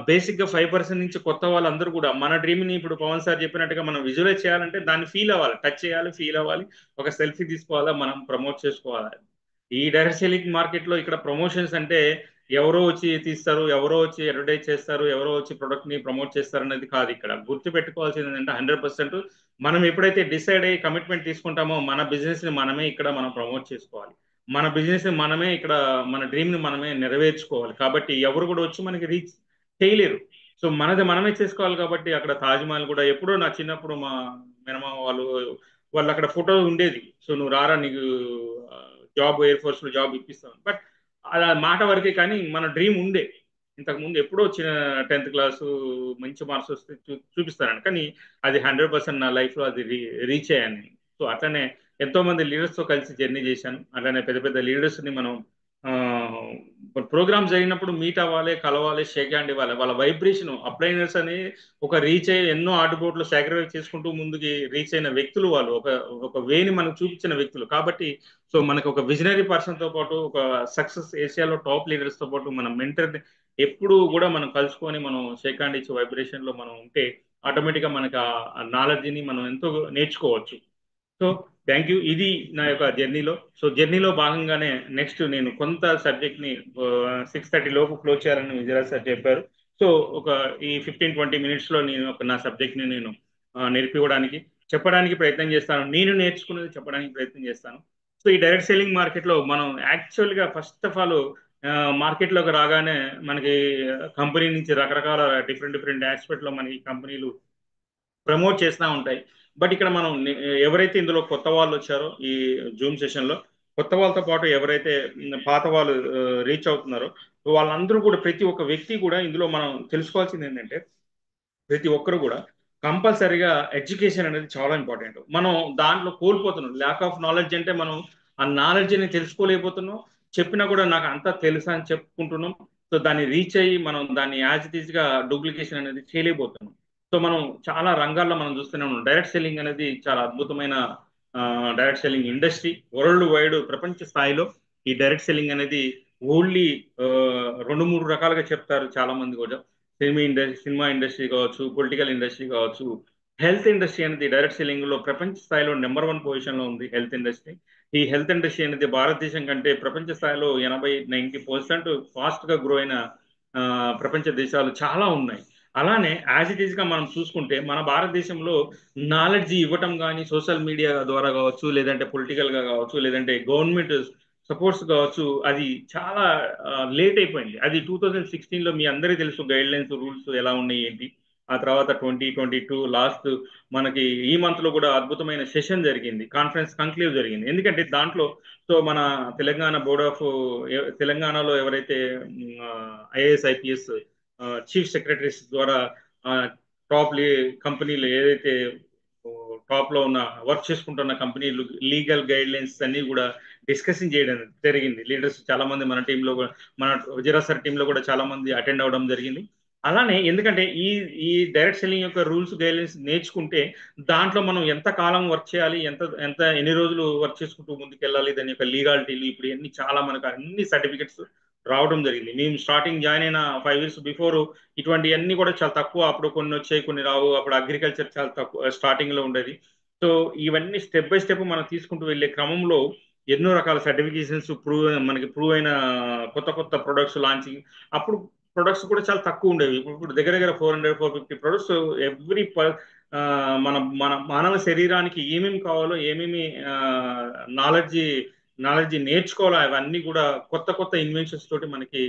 బేసిక్ గా 5% నుంచి కొత్త వాళ్ళందరూ కూడా మన డ్రీమ్ ని ఇప్పుడు పవన్ సార్ చెప్పినట్టుగా మనం విజువలైజ్ చేయాలంటే దాన్ని ఫీల్ అవ్వాలి, టచ్ చేయాలి, ఫీల్ అవ్వాలి, ఒక సెల్ఫీ తీసుకోవాలా, మనం ప్రమోట్ చేసుకోవాలి. ఈ డైరెక్ట్ సెల్లింగ్ మార్కెట్ లో ఇక్కడ ప్రమోషన్స్ అంటే ఎవరో వచ్చి తీస్తారు, ఎవరో వచ్చి అడ్వర్టైజ్ చేస్తారు, ఎవరో వచ్చి ప్రొడక్ట్ ని ప్రమోట్ చేస్తారు అనేది కాదు. ఇక్కడ గుర్తు పెట్టుకోవాల్సింది ఏంటంటే 100% మనం ఎప్పుడైతే డిసైడ్ అయ్యి కమిట్మెంట్ తీసుకుంటామో మన బిజినెస్ ని మనమే ఇక్కడ మనం ప్రమోట్ చేసుకోవాలి. మన బిజినెస్ ని మనమే ఇక్కడ, మన డ్రీమ్ ని మనమే నెరవేర్చుకోవాలి. కాబట్టి ఎవరు కూడా వచ్చి మనకి రీచ్ చేయలేరు. సో మనది మనమే చేసుకోవాలి. కాబట్టి అక్కడ తాజ్మహల్ కూడా ఎప్పుడో నా చిన్నప్పుడు మా మేనమామ వాళ్ళు అక్కడ ఫోటో ఉండేది. సో నువ్వు రారా, నీకు జాబ్ ఎయిర్ ఫోర్స్ లో జాబ్ ఇప్పిస్తాను. బట్ అలా మాట వరకే, కానీ మన డ్రీమ్ ఉండే. ఇంతకు ముందు ఎప్పుడో వచ్చిన 10th క్లాసు మంచి మార్క్స్ వస్తే చూపిస్తానండి, కానీ అది 100% నా లైఫ్లో అది రీచ్ అయ్యాను. సో అట్లనే ఎంతో మంది లీడర్స్తో కలిసి జర్నీ చేశాను. అట్లనే పెద్ద పెద్ద లీడర్స్ని మనం ప్రోగ్రామ్ జరిగినప్పుడు మీట్ అవ్వాలి, కలవాలి, షేక్ హ్యాండ్ ఇవ్వాలి. వాళ్ళ వైబ్రేషన్ అప్లైనర్స్ అని ఒక రీచ్ అయ్యి ఎన్నో ఆటుపోట్లు సాక్రిఫైస్ చేసుకుంటూ ముందుకి రీచ్ అయిన వ్యక్తులు వాళ్ళు, ఒక వేని మనకు చూపించిన వ్యక్తులు. కాబట్టి సో మనకు ఒక విజనరీ పర్సన్తో పాటు ఒక సక్సెస్ ఏషియాలో టాప్ లీడర్స్తో పాటు మన మెంటర్ ఎప్పుడు కూడా మనం కలుసుకొని మనం షేక్ హ్యాండ్ ఇచ్చే వైబ్రేషన్లో మనం ఉంటే ఆటోమేటిక్గా మనకు ఆ నాలెడ్జ్ని మనం ఎంతో నేర్చుకోవచ్చు. So thank you. ఇది నా యొక్క జర్నీలో. సో జర్నీలో భాగంగానే నెక్స్ట్ నేను కొంత సబ్జెక్ట్ని 6:30 లోపు క్లోజ్ చేయాలని విజయరాజ్ సార్ చెప్పారు. సో ఒక ఈ 15-20 మినిట్స్లో నేను నా సబ్జెక్ట్ని నేను నేర్పివ్వడానికి చెప్పడానికి ప్రయత్నం చేస్తాను. నేను నేర్చుకున్నది చెప్పడానికి ప్రయత్నం చేస్తాను. సో ఈ డైరెక్ట్ సెల్లింగ్ మార్కెట్లో మనం యాక్చువల్గా ఫస్ట్ ఆఫ్ ఆల్ మార్కెట్లోకి రాగానే మనకి కంపెనీ నుంచి రకరకాల డిఫరెంట్ ఆస్పెక్ట్లో మనకి కంపెనీలు ప్రమోట్ చేస్తూ ఉంటాయి. బట్ ఇక్కడ మనం ఎవరైతే ఇందులో కొత్త వాళ్ళు వచ్చారో ఈ జూమ్ సెషన్లో, కొత్త వాళ్ళతో పాటు ఎవరైతే పాత వాళ్ళు రీచ్ అవుతున్నారో వాళ్ళందరూ కూడా, ప్రతి ఒక్క వ్యక్తి కూడా ఇందులో మనం తెలుసుకోవాల్సింది ఏంటంటే ప్రతి ఒక్కరు కూడా కంపల్సరీగా ఎడ్యుకేషన్ అనేది చాలా ఇంపార్టెంట్. మనం దాంట్లో కోల్పోతున్నాం. ల్యాక్ ఆఫ్ నాలెడ్జ్ అంటే మనం ఆ నాలెడ్జ్ని తెలుసుకోలేకపోతున్నాం. చెప్పినా కూడా నాకు అంతా తెలుసా అని చెప్పుకుంటున్నాం. సో దాన్ని రీచ్ అయ్యి మనం దాన్ని యాజ్ ఇట్ ఈస్గా డూప్లికేషన్ అనేది చేయలేకపోతున్నాం. సో మనం చాలా రంగాల్లో మనం చూస్తూనే ఉన్నాం. డైరెక్ట్ సెల్లింగ్ అనేది చాలా అద్భుతమైన direct selling industry. World wide ప్రపంచ స్థాయిలో ఈ డైరెక్ట్ సెల్లింగ్ అనేది ఓన్లీ 2-3 రకాలుగా చెప్తారు చాలా మంది కూడా. సినిమా ఇండస్ట్రీ కావచ్చు, పొలిటికల్ ఇండస్ట్రీ కావచ్చు, హెల్త్ ఇండస్ట్రీ అనేది డైరెక్ట్ సెల్లింగ్ లో ప్రపంచ స్థాయిలో నెంబర్ 1 పొజిషన్ లో ఉంది హెల్త్ ఇండస్ట్రీ. ఈ హెల్త్ ఇండస్ట్రీ అనేది భారతదేశం కంటే ప్రపంచ స్థాయిలో 80-90% ఫాస్ట్ గా గ్రో అయిన ప్రపంచ దేశాలు చాలా ఉన్నాయి. అలానే యాజ్ ఇట్ ఈస్ గా మనం చూసుకుంటే మన భారతదేశంలో నాలెడ్జ్ ఇవ్వటం కానీ సోషల్ మీడియా ద్వారా కావచ్చు, లేదంటే పొలిటికల్ గా కావచ్చు, లేదంటే గవర్నమెంట్ సపోర్ట్స్ కావచ్చు, అది చాలా లేట్ అయిపోయింది. అది 2016లో మీ అందరికీ తెలుసు గైడ్ లైన్స్ రూల్స్ ఎలా ఉన్నాయి ఏంటి. ఆ తర్వాత 2022 లాస్ట్ మనకి ఈ మంత్ లో కూడా అద్భుతమైన సెషన్ జరిగింది, కాన్ఫరెన్స్ కంక్లేవ్ జరిగింది. ఎందుకంటే దాంట్లో సో మన తెలంగాణ బోర్డ్ ఆఫ్ తెలంగాణలో ఎవరైతే ఐఏఎస్ ఐపీఎస్ చీఫ్ సెక్రటరీస్ ద్వారా టాప్ కంపెనీలు ఏదైతే టాప్ లో ఉన్న వర్క్ చేసుకుంటున్న కంపెనీలు లీగల్ గైడ్ లైన్స్ అన్ని కూడా డిస్కషన్ చేయడం జరిగింది. లీడర్స్ చాలా మంది మన టీంలో, మన విజయరాజ్ సార్ టీంలో కూడా చాలా మంది అటెండ్ అవ్వడం జరిగింది. అలానే ఎందుకంటే ఈ డైరెక్ట్ సెల్లింగ్ యొక్క రూల్స్ గైడ్లైన్స్ నేర్చుకుంటే దాంట్లో మనం ఎంత కాలం వర్క్ చేయాలి, ఎన్ని రోజులు వర్క్ చేసుకుంటూ ముందుకెళ్ళాలి, దాని యొక్క లీగాలిటీలు ఇప్పుడు అన్ని చాలా మనకు అన్ని సర్టిఫికెట్స్ రావడం జరిగింది. మేము స్టార్టింగ్ జాయిన్ అయిన 5 years బిఫోర్ ఇటువంటివన్నీ కూడా చాలా తక్కువ. అప్పుడు కొన్ని వచ్చాయి, కొన్ని రావు. అప్పుడు అగ్రికల్చర్ చాలా తక్కువ స్టార్టింగ్ లో ఉండేది. సో ఇవన్నీ స్టెప్ బై స్టెప్ మనం తీసుకుంటూ వెళ్ళే క్రమంలో ఎన్నో రకాల సర్టిఫికేషన్స్ మనకి ప్రూవ్ అయిన కొత్త కొత్త ప్రొడక్ట్స్ లాంచింగ్. అప్పుడు ప్రొడక్ట్స్ కూడా చాలా తక్కువ ఉండేవి. ఇప్పుడు దగ్గర దగ్గర 400-450 ప్రొడక్ట్స్ ఎవ్రీ మన మన మానవ శరీరానికి ఏమేమి కావాలో, ఏమేమి నాలెడ్జ్ నేర్చుకోవాలో అవన్నీ కూడా కొత్త కొత్త ఇన్వెన్షన్స్ తోటి మనకి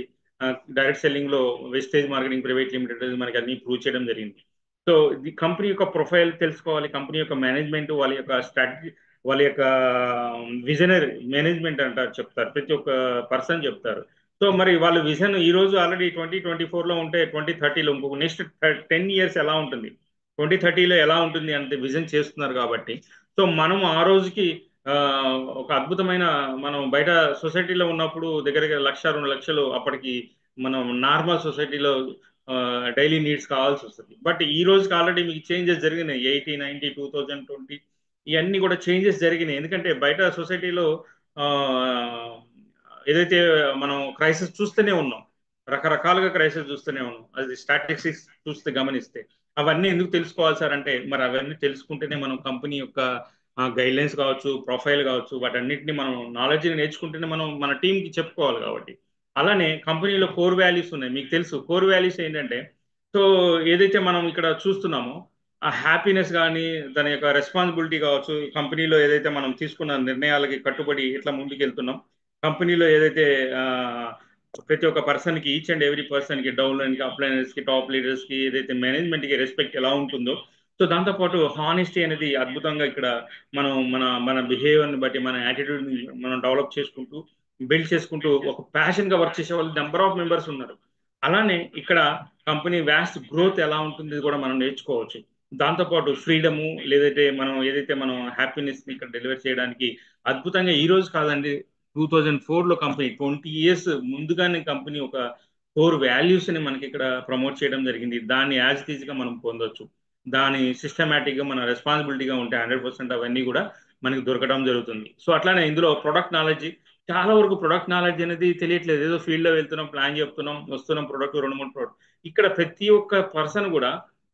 డైరెక్ట్ సెల్లింగ్ లో వెస్టేజ్ మార్కెటింగ్ ప్రైవేట్ లిమిటెడ్ మనకి అన్ని ప్రూవ్ చేయడం జరిగింది. సో ఇది కంపెనీ యొక్క ప్రొఫైల్ తెలుసుకోవాలి, కంపెనీ యొక్క మేనేజ్మెంట్, వాళ్ళ యొక్క స్ట్రాటజీ, వాళ్ళ యొక్క విజనరీ మేనేజ్మెంట్ అంటారు, చెప్తారు, ప్రతి ఒక్క పర్సన్ చెప్తారు. సో మరి వాళ్ళ విజన్ ఈ రోజు ఆల్రెడీ 2024లో ఉంటే 2030లో ఇంకొక నెక్స్ట్ 10 years ఎలా ఉంటుంది, 2030లో ఎలా ఉంటుంది అంటే విజన్ చేస్తున్నారు. కాబట్టి సో మనం ఆ రోజుకి ఒక అద్భుతమైన మనం బయట సొసైటీలో ఉన్నప్పుడు దగ్గర దగ్గర 1-2 లక్షలు అప్పటికి మనం నార్మల్ సొసైటీలో డైలీ నీడ్స్ కావాల్సి వస్తుంది. బట్ ఈ రోజుకి ఆల్రెడీ మీకు చేంజెస్ జరిగినాయి. 80, 90, 2020 ఇవన్నీ కూడా చేంజెస్ జరిగినాయి. ఎందుకంటే బయట సొసైటీలో ఏదైతే మనం క్రైసిస్ చూస్తూనే ఉన్నాం, రకరకాలుగా క్రైసిస్ చూస్తూనే ఉన్నాం. అది స్టాటిస్టిక్స్ చూస్తే గమనిస్తే అవన్నీ ఎందుకు తెలుసుకోవాలి సార్ అంటే, మరి అవన్నీ తెలుసుకుంటేనే మనం కంపెనీ యొక్క గైడ్లైన్స్ కావచ్చు, ప్రొఫైల్ కావచ్చు, వాటన్నిటిని మనం నాలెడ్జ్ని నేర్చుకుంటేనే మనం మన టీంకి చెప్పుకోవాలి. కాబట్టి అలానే కంపెనీలో కోర్ వాల్యూస్ ఉన్నాయి. మీకు తెలుసు కోర్ వాల్యూస్ ఏంటంటే, సో ఏదైతే మనం ఇక్కడ చూస్తున్నామో ఆ హ్యాపీనెస్ కానీ, దాని యొక్క రెస్పాన్సిబిలిటీ కావచ్చు, కంపెనీలో ఏదైతే మనం తీసుకున్న నిర్ణయాలకి కట్టుబడి ఎట్లా ముందుకు వెళ్తున్నాం, కంపెనీలో ఏదైతే ప్రతి ఒక్క పర్సన్కి, ఈచ్ అండ్ ఎవ్రీ పర్సన్కి, డౌన్లైన్కి, అప్లైనర్స్కి, టాప్ లీడర్స్కి, ఏదైతే మేనేజ్మెంట్కి రెస్పెక్ట్ ఎలా ఉంటుందో, సో దాంతోపాటు హానెస్టీ అనేది అద్భుతంగా ఇక్కడ మనం మన బిహేవియర్ని బట్టి, మన యాటిట్యూడ్ని మనం డెవలప్ చేసుకుంటూ, బిల్డ్ చేసుకుంటూ ఒక ప్యాషన్గా వర్క్ చేసే వాళ్ళు నెంబర్ ఆఫ్ మెంబర్స్ ఉన్నారు. అలానే ఇక్కడ కంపెనీ వ్యాస్ట్ గ్రోత్ ఎలా ఉంటుంది కూడా మనం నేర్చుకోవచ్చు. దాంతోపాటు ఫ్రీడము లేదంటే మనం హ్యాపీనెస్ ని ఇక్కడ డెలివర్ చేయడానికి అద్భుతంగా ఈ రోజు కాదండి, 2004లో కంపెనీ 20 ఇయర్స్ ముందుగానే కంపెనీ ఒక కోర్ వాల్యూస్ ని మనకి ఇక్కడ ప్రమోట్ చేయడం జరిగింది. దాన్ని యాజ్ ఇట్ ఈజ్ గా మనం పొందొచ్చు. దాని సిస్టమేటిక్ గా మన రెస్పాన్సిబిలిటీగా ఉంటే 100% అవన్నీ కూడా మనకి దొరకడం జరుగుతుంది. సో అట్లానే ఇందులో ప్రొడక్ట్ నాలెడ్జ్, చాలా వరకు ప్రొడక్ట్ నాలెడ్జ్ అనేది తెలియట్లేదు. ఏదో ఫీల్డ్ లో వెళ్తున్నాం, ప్లాన్ చెప్తున్నాం, వస్తున్నాం, ప్రొడక్ట్ 2-3 ప్రొడక్ట్. ఇక్కడ ప్రతి ఒక్క పర్సన్ కూడా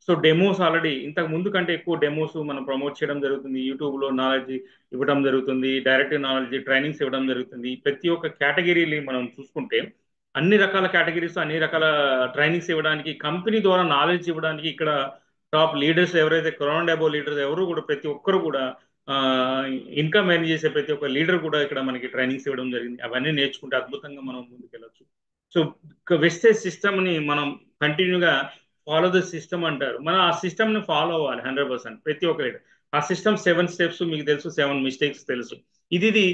సో డెమోస్ ఆల్రెడీ ఇంతకు ముందు కంటే ఎక్కువ డెమోస్ మనం ప్రమోట్ చేయడం జరుగుతుంది. యూట్యూబ్ లో నాలెడ్జ్ ఇవ్వడం జరుగుతుంది, డైరెక్ట్ నాలెడ్జ్ ట్రైనింగ్స్ ఇవ్వడం జరుగుతుంది. ప్రతి ఒక్క కేటగిరీని మనం చూసుకుంటే అన్ని రకాల కేటగిరీస్, అన్ని రకాల ట్రైనింగ్స్ ఇవ్వడానికి, కంపెనీ ద్వారా నాలెడ్జ్ ఇవ్వడానికి ఇక్కడ టాప్ లీడర్స్ ఎవరైతే క్రౌన్ అబౌవ్ లీడర్స్ ఎవరు కూడా ప్రతి ఒక్కరు కూడా ఇన్కమ్ ఎర్న్ చేసే ప్రతి ఒక్క లీడర్ కూడా ఇక్కడ మనకి ట్రైనింగ్స్ ఇవ్వడం జరిగింది. అవన్నీ నేర్చుకుంటే అద్భుతంగా మనం ముందుకెళ్ళచ్చు. సో వెస్టేజ్ సిస్టమ్ ని మనం కంటిన్యూగా ఫాలో ద సిస్టమ్ అంటారు. మనం ఆ సిస్టమ్ ని ఫాలో అవ్వాలి 100%. ప్రతి ఒక్క లీడర్ ఆ సిస్టమ్ 7 స్టెప్స్ మీకు తెలుసు, 7 మిస్టేక్స్ తెలుసు. ఇది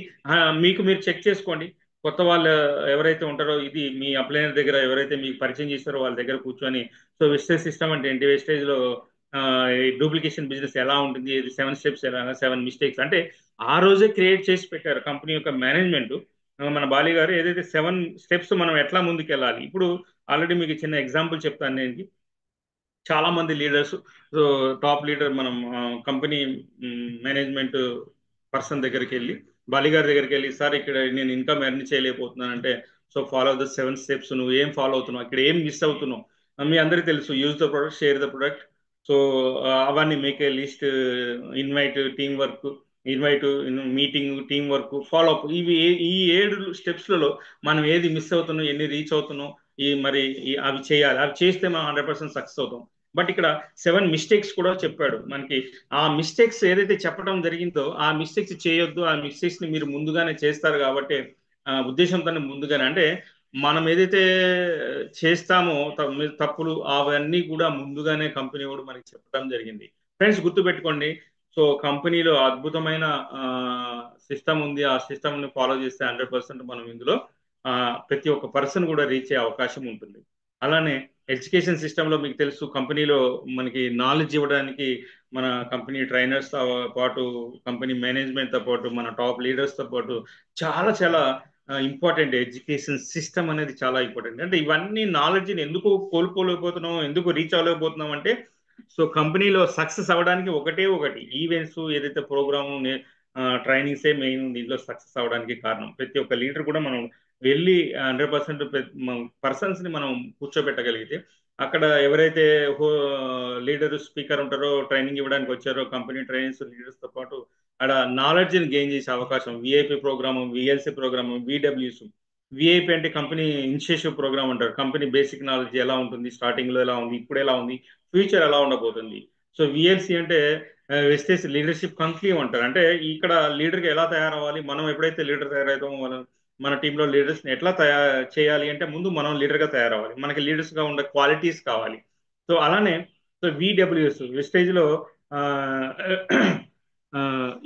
మీకు మీరు చెక్ చేసుకోండి. కొత్త వాళ్ళు ఎవరైతే ఉంటారో, ఇది మీ అప్లైనర్ దగ్గర ఎవరైతే మీకు పరిచయం చేస్తారో వాళ్ళ దగ్గర కూర్చొని, సో వెస్టేజ్ సిస్టమ్ అంటే ఏంటి, వెస్టేజ్ లో డూప్లికేషన్ బిజినెస్ ఎలా ఉంటుంది, 7 స్టెప్స్ ఎలా, 7 మిస్టేక్స్ అంటే ఆ రోజే క్రియేట్ చేసి పెట్టారు కంపెనీ యొక్క మేనేజ్మెంట్. మన బాలి గారు ఏదైతే 7 స్టెప్స్ మనం ఎట్లా ముందుకెళ్ళాలి. ఇప్పుడు ఆల్రెడీ మీకు చిన్న ఎగ్జాంపుల్ చెప్తాను నేను. చాలా మంది లీడర్స్, సో టాప్ లీడర్ మనం కంపెనీ మేనేజ్మెంట్ పర్సన్ దగ్గరికి వెళ్ళి, బాలి గారి దగ్గరికి వెళ్ళి, సార్ ఇక్కడ నేను ఇన్కమ్ ఎర్న్ చేయలేకపోతున్నాను అంటే, సో ఫాలో ద 7 స్టెప్స్. నువ్వు ఏం ఫాలో అవుతున్నావు, ఇక్కడ ఏం మిస్ అవుతున్నావు. మీ అందరికీ తెలుసు, use the product, share the product. So అవన్నీ make a list, invite, team work, invite, meeting, team work, follow up. ఈ 7 స్టెప్స్లలో మనం ఏది మిస్ అవుతున్నాం, ఎన్ని రీచ్ అవుతున్నాం, అవి చేయాలి. అవి చేస్తే మనం 100% సక్సెస్ అవుతాం. బట్ ఇక్కడ 7 మిస్టేక్స్ కూడా చెప్పాడు మనకి. ఆ మిస్టేక్స్ ఏదైతే చెప్పడం జరిగిందో ఆ మిస్టేక్స్ చేయొద్దు, ఆ మిస్టేక్స్ ని మీరు ముందుగానే చేస్తారు కాబట్టి ఉద్దేశంతో ముందుగానే, అంటే మనం ఏదైతే చేస్తామో తప్పులు అవన్నీ కూడా ముందుగానే కంపెనీ కూడా మనకి చెప్పడం జరిగింది. ఫ్రెండ్స్ గుర్తుపెట్టుకోండి, సో కంపెనీలో అద్భుతమైన సిస్టమ్ ఉంది. ఆ సిస్టమ్ ని ఫాలో చేస్తే 100% మనం ఇందులో ప్రతి ఒక్క పర్సన్ కూడా రీచ్ అయ్యే అవకాశం ఉంటుంది. అలానే ఎడ్యుకేషన్ సిస్టంలో మీకు తెలుసు, కంపెనీలో మనకి నాలెడ్జ్ ఇవ్వడానికి మన కంపెనీ ట్రైనర్స్ తో పాటు, కంపెనీ మేనేజ్మెంట్ తో పాటు, మన టాప్ లీడర్స్ తో పాటు చాలా చాలా ఇంపార్టెంట్. ఎడ్యుకేషన్ సిస్టమ్ అనేది చాలా ఇంపార్టెంట్. అంటే ఇవన్నీ నాలెడ్జ్ని ఎందుకు కోల్పోలేకపోతున్నాం, ఎందుకు రీచ్ అవ్వలేకపోతున్నాం అంటే, సో కంపెనీలో సక్సెస్ అవ్వడానికి ఒకటే ఒకటి, ఈవెంట్స్ ఏదైతే ప్రోగ్రాము, ట్రైనింగ్సే మెయిన్ దీంట్లో సక్సెస్ అవ్వడానికి కారణం. ప్రతి ఒక్క లీడర్ కూడా మనం వెళ్ళి 100% పర్సన్స్ ని మనం కూర్చోబెట్టగలిగితే, అక్కడ ఎవరైతే లీడర్ స్పీకర్ ఉంటారో, ట్రైనింగ్ ఇవ్వడానికి వచ్చారో, కంపెనీ ట్రైనింగ్స్ లీడర్స్ తో పాటు అక్కడ నాలెడ్జ్ ని గెయిన్ చేసే అవకాశం. విఐపి ప్రోగ్రాము, విఎల్సి ప్రోగ్రాము, విడబ్ల్యూస్. విఐపి అంటే కంపెనీ ఇనిషియేటివ్ ప్రోగ్రామ్ అంటారు. కంపెనీ బేసిక్ నాలెడ్జ్ ఎలా ఉంటుంది, స్టార్టింగ్ లో ఎలా ఉంది, ఇప్పుడు ఎలా ఉంది, ఫ్యూచర్ ఎలా ఉండబోతుంది. సో విఎల్సి అంటే వెస్టేజ్ లీడర్షిప్ కంక్లీవ్ అంటారు. అంటే ఇక్కడ లీడర్గా ఎలా తయారవ్వాలి, మనం ఎప్పుడైతే లీడర్ తయారవుతామో మన టీంలో లీడర్స్ ని ఎట్లా చేయాలి అంటే, ముందు మనం లీడర్ గా తయారవ్వాలి, మనకి లీడర్స్ గా ఉండే క్వాలిటీస్ కావాలి. సో అలానే సో విడబ్ల్యూఎస్ వెస్టేజ్ లో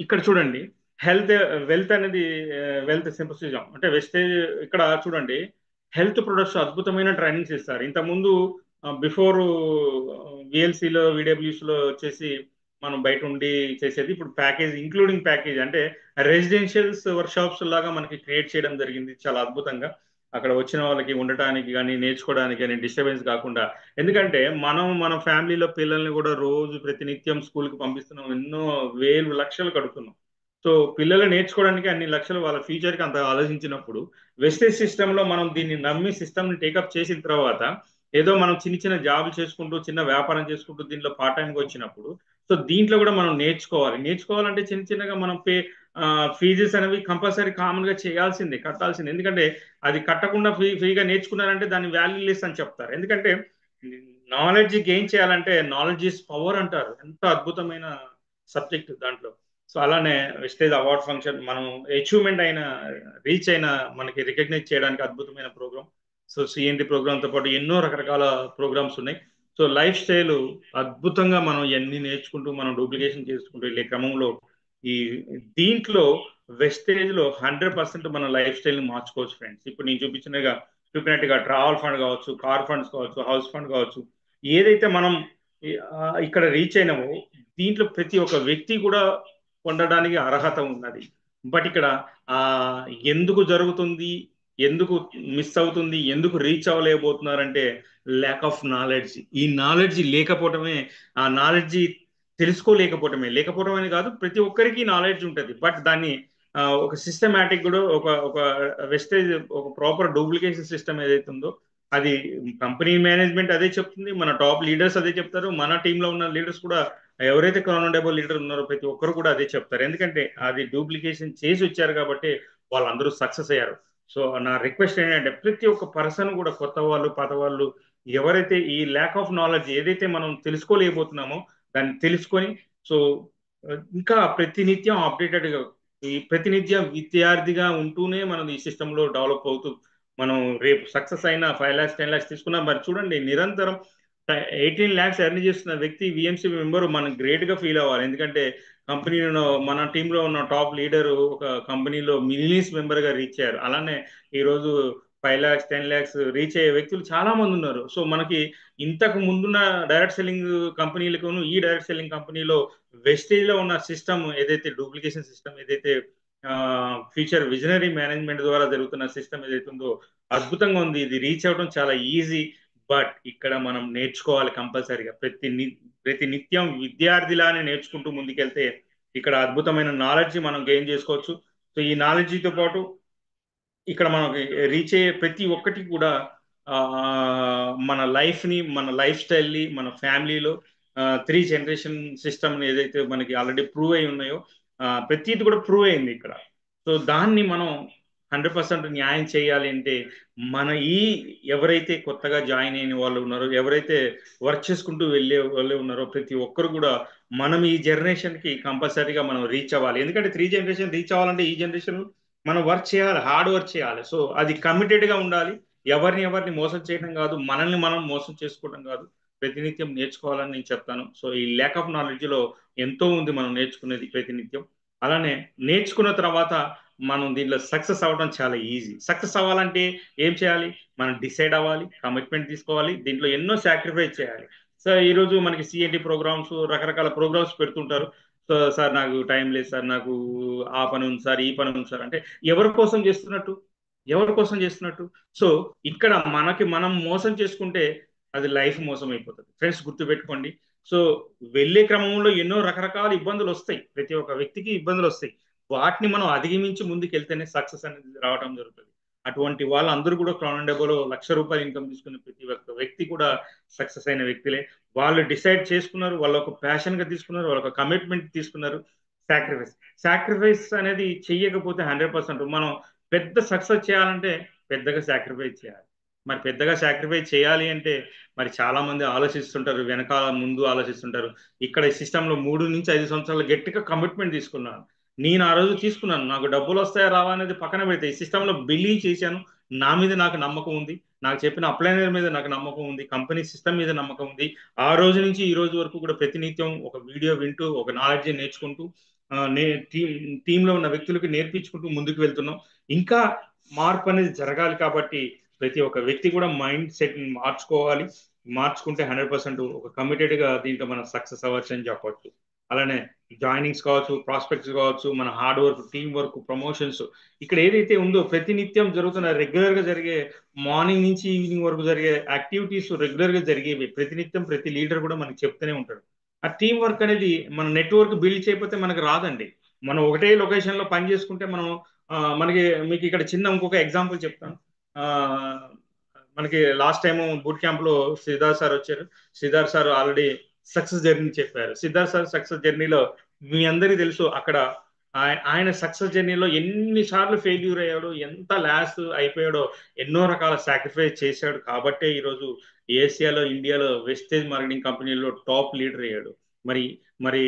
ఇక్కడ చూడండి, హెల్త్ వెల్త్ అనేది, వెల్త్ సింపసిజం అంటే వెస్టేజ్. ఇక్కడ చూడండి, హెల్త్ ప్రొడక్ట్స్ అద్భుతమైన ట్రైనింగ్స్ ఇస్తారు. ఇంతకుముందు బిఫోర్ విఎల్సీలో, విడబ్ల్యూస్ లో వచ్చేసి మనం బయట ఉండి చేసేది, ఇప్పుడు ప్యాకేజ్, ఇంక్లూడింగ్ ప్యాకేజ్ అంటే రెసిడెన్షియల్స్ వర్క్షాప్స్ లాగా మనకి క్రియేట్ చేయడం జరిగింది చాలా అద్భుతంగా. అక్కడ వచ్చిన వాళ్ళకి ఉండటానికి కానీ, నేర్చుకోవడానికి కానీ డిస్టర్బెన్స్ కాకుండా. ఎందుకంటే మన ఫ్యామిలీలో పిల్లల్ని కూడా రోజు ప్రతినిత్యం స్కూల్కి పంపిస్తున్నాం, ఎన్నో వేలు లక్షలు కడుతున్నాం. సో పిల్లలు నేర్చుకోవడానికి అన్ని లక్షలు, వాళ్ళ ఫ్యూచర్కి అంత ఆలోచించినప్పుడు, వెస్టేజ్ సిస్టంలో మనం దీన్ని నమ్మి సిస్టమ్ని టేకప్ చేసిన తర్వాత, ఏదో మనం చిన్న చిన్న జాబులు చేసుకుంటూ, చిన్న వ్యాపారం చేసుకుంటూ దీంట్లో పార్ట్ టైంగా వచ్చినప్పుడు, సో దీంట్లో కూడా మనం నేర్చుకోవాలంటే చిన్న చిన్నగా మనం ఫీజెస్ అనేవి కంపల్సరీ కామన్ గా చేయాల్సిందే, కట్టాల్సిందే. ఎందుకంటే అది కట్టకుండా ఫ్రీగా నేర్చుకున్నారంటే దాని వాల్యూ లెస్ అని చెప్తారు. ఎందుకంటే నాలెడ్జ్ గెయిన్ చేయాలంటే నాలెడ్జ్ ఈస్ పవర్ అంటారు. ఎంత అద్భుతమైన సబ్జెక్ట్ దాంట్లో. సో అలానే వెస్టేజ్ అవార్డ్ ఫంక్షన్ మనం అచీవ్మెంట్ అయిన, రీచ్ అయిన మనకి రికగ్నైజ్ చేయడానికి అద్భుతమైన ప్రోగ్రామ్. సో సిఎన్టీ ప్రోగ్రామ్తో పాటు ఎన్నో రకరకాల ప్రోగ్రామ్స్ ఉన్నాయి. సో లైఫ్ స్టైల్ అద్భుతంగా మనం ఇవన్నీ నేర్చుకుంటూ, మనం డూప్లికేషన్ చేసుకుంటూ వెళ్ళే క్రమంలో ఈ దీంట్లో వెస్టేజ్ లో 100% మన లైఫ్ స్టైల్ ని మార్చుకోవచ్చు ఫ్రెండ్స్. ఇప్పుడు నేను చూపించినగా డెఫినెట్గా ట్రావెల్ ఫండ్ కావచ్చు, కార్ ఫండ్స్ కావచ్చు, హౌస్ ఫండ్ కావచ్చు, ఏదైతే మనం ఇక్కడ రీచ్ అయినామో దీంట్లో ప్రతి ఒక్క వ్యక్తి కూడా పొందడానికి అర్హత ఉన్నది. బట్ ఇక్కడ ఆ ఎందుకు జరుగుతుంది, ఎందుకు మిస్ అవుతుంది, ఎందుకు రీచ్ అవ్వలేకపోతున్నారంటే ల్యాక్ ఆఫ్ నాలెడ్జ్. ఈ నాలెడ్జ్ లేకపోవటమే, ఆ నాలెడ్జ్ లేకపోవటం అని కాదు, ప్రతి ఒక్కరికి నాలెడ్జ్ ఉంటుంది. బట్ దాన్ని ఒక సిస్టమేటిక్ కూడా ఒక వెస్టేజ్, ఒక ప్రాపర్ డూప్లికేషన్ సిస్టమ్ ఏదైతే ఉందో అది కంపెనీ మేనేజ్మెంట్ అదే చెప్తుంది, మన టాప్ లీడర్స్ అదే చెప్తారు, మన టీంలో ఉన్న లీడర్స్ కూడా ఎవరైతే క్రౌన్ లీడర్ ఉన్నారో ప్రతి ఒక్కరు కూడా అదే చెప్తారు. ఎందుకంటే అది డూప్లికేషన్ చేసి వచ్చారు కాబట్టి వాళ్ళందరూ సక్సెస్ అయ్యారు. సో నా రిక్వెస్ట్ ఏంటంటే ప్రతి ఒక్క పర్సన్ కూడా, కొత్త వాళ్ళు పాత వాళ్ళు, ఎవరైతే ఈ ల్యాక్ ఆఫ్ నాలెడ్జ్ ఏదైతే మనం తెలుసుకోలేకపోతున్నామో దాన్ని తెలుసుకొని, సో ఇంకా ప్రతినిత్యం అప్డేటెడ్గా, ఈ ప్రతినిత్యం విద్యార్థిగా ఉంటూనే మనం ఈ సిస్టంలో డెవలప్ అవుతూ మనం రేపు సక్సెస్ అయిన 5 lakhs 10 lakhs తీసుకున్నా, మరి చూడండి నిరంతరం 18 lakhs ఎర్న్ చేస్తున్న వ్యక్తి విఎంసీ మెంబర్ మనం గ్రేట్ గా ఫీల్ అవ్వాలి. ఎందుకంటే కంపెనీలో మన టీంలో ఉన్న టాప్ లీడర్ ఒక కంపెనీలో మిలియన్స్ మెంబర్ గా రీచ్ అయ్యారు. అలానే ఈరోజు 5 lakhs 10 lakhs రీచ్ అయ్యే వ్యక్తులు చాలా మంది ఉన్నారు. సో మనకి ఇంతకు ముందున్న డైరెక్ట్ సెల్లింగ్ కంపెనీలకు ఈ డైరెక్ట్ సెల్లింగ్ కంపెనీలో వెస్టేజ్ లో ఉన్న సిస్టమ్ ఏదైతే డూప్లికేషన్ సిస్టమ్ ఏదైతే ఫ్యూచర్ విజనరీ మేనేజ్మెంట్ ద్వారా జరుగుతున్న సిస్టమ్ ఏదైతే ఉందో అద్భుతంగా ఉంది. ఇది రీచ్ అవ్వడం చాలా ఈజీ. బట్ ఇక్కడ మనం నేర్చుకోవాలి కంపల్సరీగా. ప్రతి నిత్యం విద్యార్థిలానే నేర్చుకుంటూ ముందుకెళ్తే ఇక్కడ అద్భుతమైన నాలెడ్జ్ మనం గెయిన్ చేసుకోవచ్చు. సో ఈ నాలెడ్జ్తో పాటు ఇక్కడ మనకి రీచ్ అయ్యే ప్రతి ఒక్కటి కూడా మన లైఫ్ని, మన లైఫ్ స్టైల్ని, మన ఫ్యామిలీలో 3 జనరేషన్ సిస్టమ్ ఏదైతే మనకి ఆల్రెడీ ప్రూవ్ అయి ఉన్నాయో ప్రతిది కూడా ప్రూవ్ అయింది ఇక్కడ. సో దాన్ని మనం 100% న్యాయం చేయాలి అంటే మన ఎవరైతే కొత్తగా జాయిన్ అయిన వాళ్ళు ఉన్నారో, ఎవరైతే వర్క్ చేసుకుంటూ వెళ్ళే వాళ్ళు ఉన్నారో ప్రతి ఒక్కరు కూడా మనం ఈ జనరేషన్కి కంపల్సరీగా మనం రీచ్ అవ్వాలి. ఎందుకంటే 3 జనరేషన్ రీచ్ అవ్వాలంటే ఈ జనరేషన్ మనం వర్క్ చేయాలి, హార్డ్ వర్క్ చేయాలి. సో అది కమిటెడ్గా ఉండాలి. ఎవరిని మోసం చేయడం కాదు, మనల్ని మనం మోసం చేసుకోవడం కాదు, ప్రతినిత్యం నేర్చుకోవాలని నేను చెప్తాను. సో ఈ ల్యాక్ ఆఫ్ నాలెడ్జ్లో ఎంతో ఉంది మనం నేర్చుకునేది ప్రతినిత్యం. అలానే నేర్చుకున్న తర్వాత మనం దీంట్లో సక్సెస్ అవ్వడం చాలా ఈజీ. సక్సెస్ అవ్వాలంటే ఏం చేయాలి? మనం డిసైడ్ అవ్వాలి, కమిట్మెంట్ తీసుకోవాలి, దీంట్లో ఎన్నో సాక్రిఫైస్ చేయాలి. సో ఈరోజు మనకి సిఎన్టీ ప్రోగ్రామ్స్, రకరకాల ప్రోగ్రామ్స్ పెడుతుంటారు. సో సార్ నాకు టైం లేదు సార్, నాకు ఆ పని ఉంది సార్, ఈ పని ఉంది సార్ అంటే ఎవరి కోసం చేస్తున్నట్టు? సో ఇక్కడ మనం మోసం చేసుకుంటే అది లైఫ్ మోసం అయిపోతుంది. ఫ్రెండ్స్ గుర్తుపెట్టుకోండి. సో వెళ్ళే క్రమంలో ఎన్నో రకరకాల ఇబ్బందులు వస్తాయి, ప్రతి ఒక్క వ్యక్తికి ఇబ్బందులు వస్తాయి. వాటిని మనం అధిగమించి ముందుకు వెళ్తేనే సక్సెస్ అనేది రావడం జరుగుతుంది. అటువంటి వాళ్ళందరూ కూడా క్రౌన్ డెబోలో ₹1,00,000 ఇన్కమ్ తీసుకునే ప్రతి ఒక్క వ్యక్తి కూడా సక్సెస్ అయిన వ్యక్తులే. వాళ్ళు డిసైడ్ చేసుకున్నారు, వాళ్ళ ఒక ప్యాషన్ గా తీసుకున్నారు, వాళ్ళ ఒక కమిట్మెంట్ తీసుకున్నారు. సాక్రిఫైస్ అనేది చెయ్యకపోతే 100% మనం పెద్ద సక్సెస్ చేయాలంటే పెద్దగా సాక్రిఫైస్ చేయాలి. మరి పెద్దగా సాక్రిఫైస్ చేయాలి అంటే మరి చాలా మంది ఆలోచిస్తుంటారు, వెనకాల ముందు ఆలోచిస్తుంటారు. ఇక్కడ ఈ సిస్టంలో 3 నుంచి 5 సంవత్సరాలు గట్టిగా కమిట్మెంట్ తీసుకున్నాను. నేను ఆ రోజు తీసుకున్నాను, నాకు డబ్బులు వస్తాయా రావా అనేది పక్కన పెడితే ఈ సిస్టంలో బిలీవ్ చేశాను. నా మీద నాకు నమ్మకం ఉంది, నాకు చెప్పిన అప్లైనర్ మీద నాకు నమ్మకం ఉంది, కంపెనీ సిస్టమ్ మీద నమ్మకం ఉంది. ఆ రోజు నుంచి ఈ రోజు వరకు కూడా ప్రతినిత్యం ఒక వీడియో వింటూ, ఒక నాలెడ్జ్ నేర్చుకుంటూ, టీంలో ఉన్న వ్యక్తులకి నేర్పించుకుంటూ ముందుకు వెళ్తున్నాం. ఇంకా మార్పు అనేది జరగాలి కాబట్టి ప్రతి ఒక్క వ్యక్తి కూడా మైండ్ సెట్ మార్చుకోవాలి. మార్చుకుంటే 100% ఒక కమిటెడ్గా దీంట్లో మనం సక్సెస్ అవ్వచ్చు అని చెప్పవచ్చు. అలానే జాయినింగ్స్ కావచ్చు, ప్రాస్పెక్ట్స్ కావచ్చు, మన hard work, team work, promotions, ఇక్కడ ఏదైతే ఉందో ప్రతినిత్యం జరుగుతున్న రెగ్యులర్గా జరిగే మార్నింగ్ నుంచి ఈవినింగ్ వరకు జరిగే యాక్టివిటీస్ రెగ్యులర్గా జరిగేవి ప్రతినిత్యం ప్రతి లీడర్ కూడా మనకి చెప్తూనే ఉంటాడు. ఆ టీం వర్క్ అనేది మన నెట్వర్క్ బిల్డ్ చేయకపోతే మనకు రాదండి. మనం ఒకటే లొకేషన్లో పని చేసుకుంటే మనం మీకు ఇక్కడ చిన్న ఇంకొక ఎగ్జాంపుల్ చెప్తాను. మనకి లాస్ట్ టైం బూట్ క్యాంప్లో సిద్ధార్థ్ సార్ వచ్చారు. Siddharth sir already success journey చెప్పారు. సిద్ధార్థ్ సార్ సక్సెస్ జర్నీలో మీ అందరికీ తెలుసు, అక్కడ ఆయన సక్సెస్ జర్నీలో ఎన్నిసార్లు ఫెయిల్యూర్ అయ్యాడో, ఎంత లాస్ అయిపోయాడో, ఎన్నో రకాల సాక్రిఫైస్ చేశాడు కాబట్టే ఈరోజు ఏషియాలో, ఇండియాలో వెస్టేజ్ మార్కెటింగ్ కంపెనీలో టాప్ లీడర్ అయ్యాడు. మరి మరి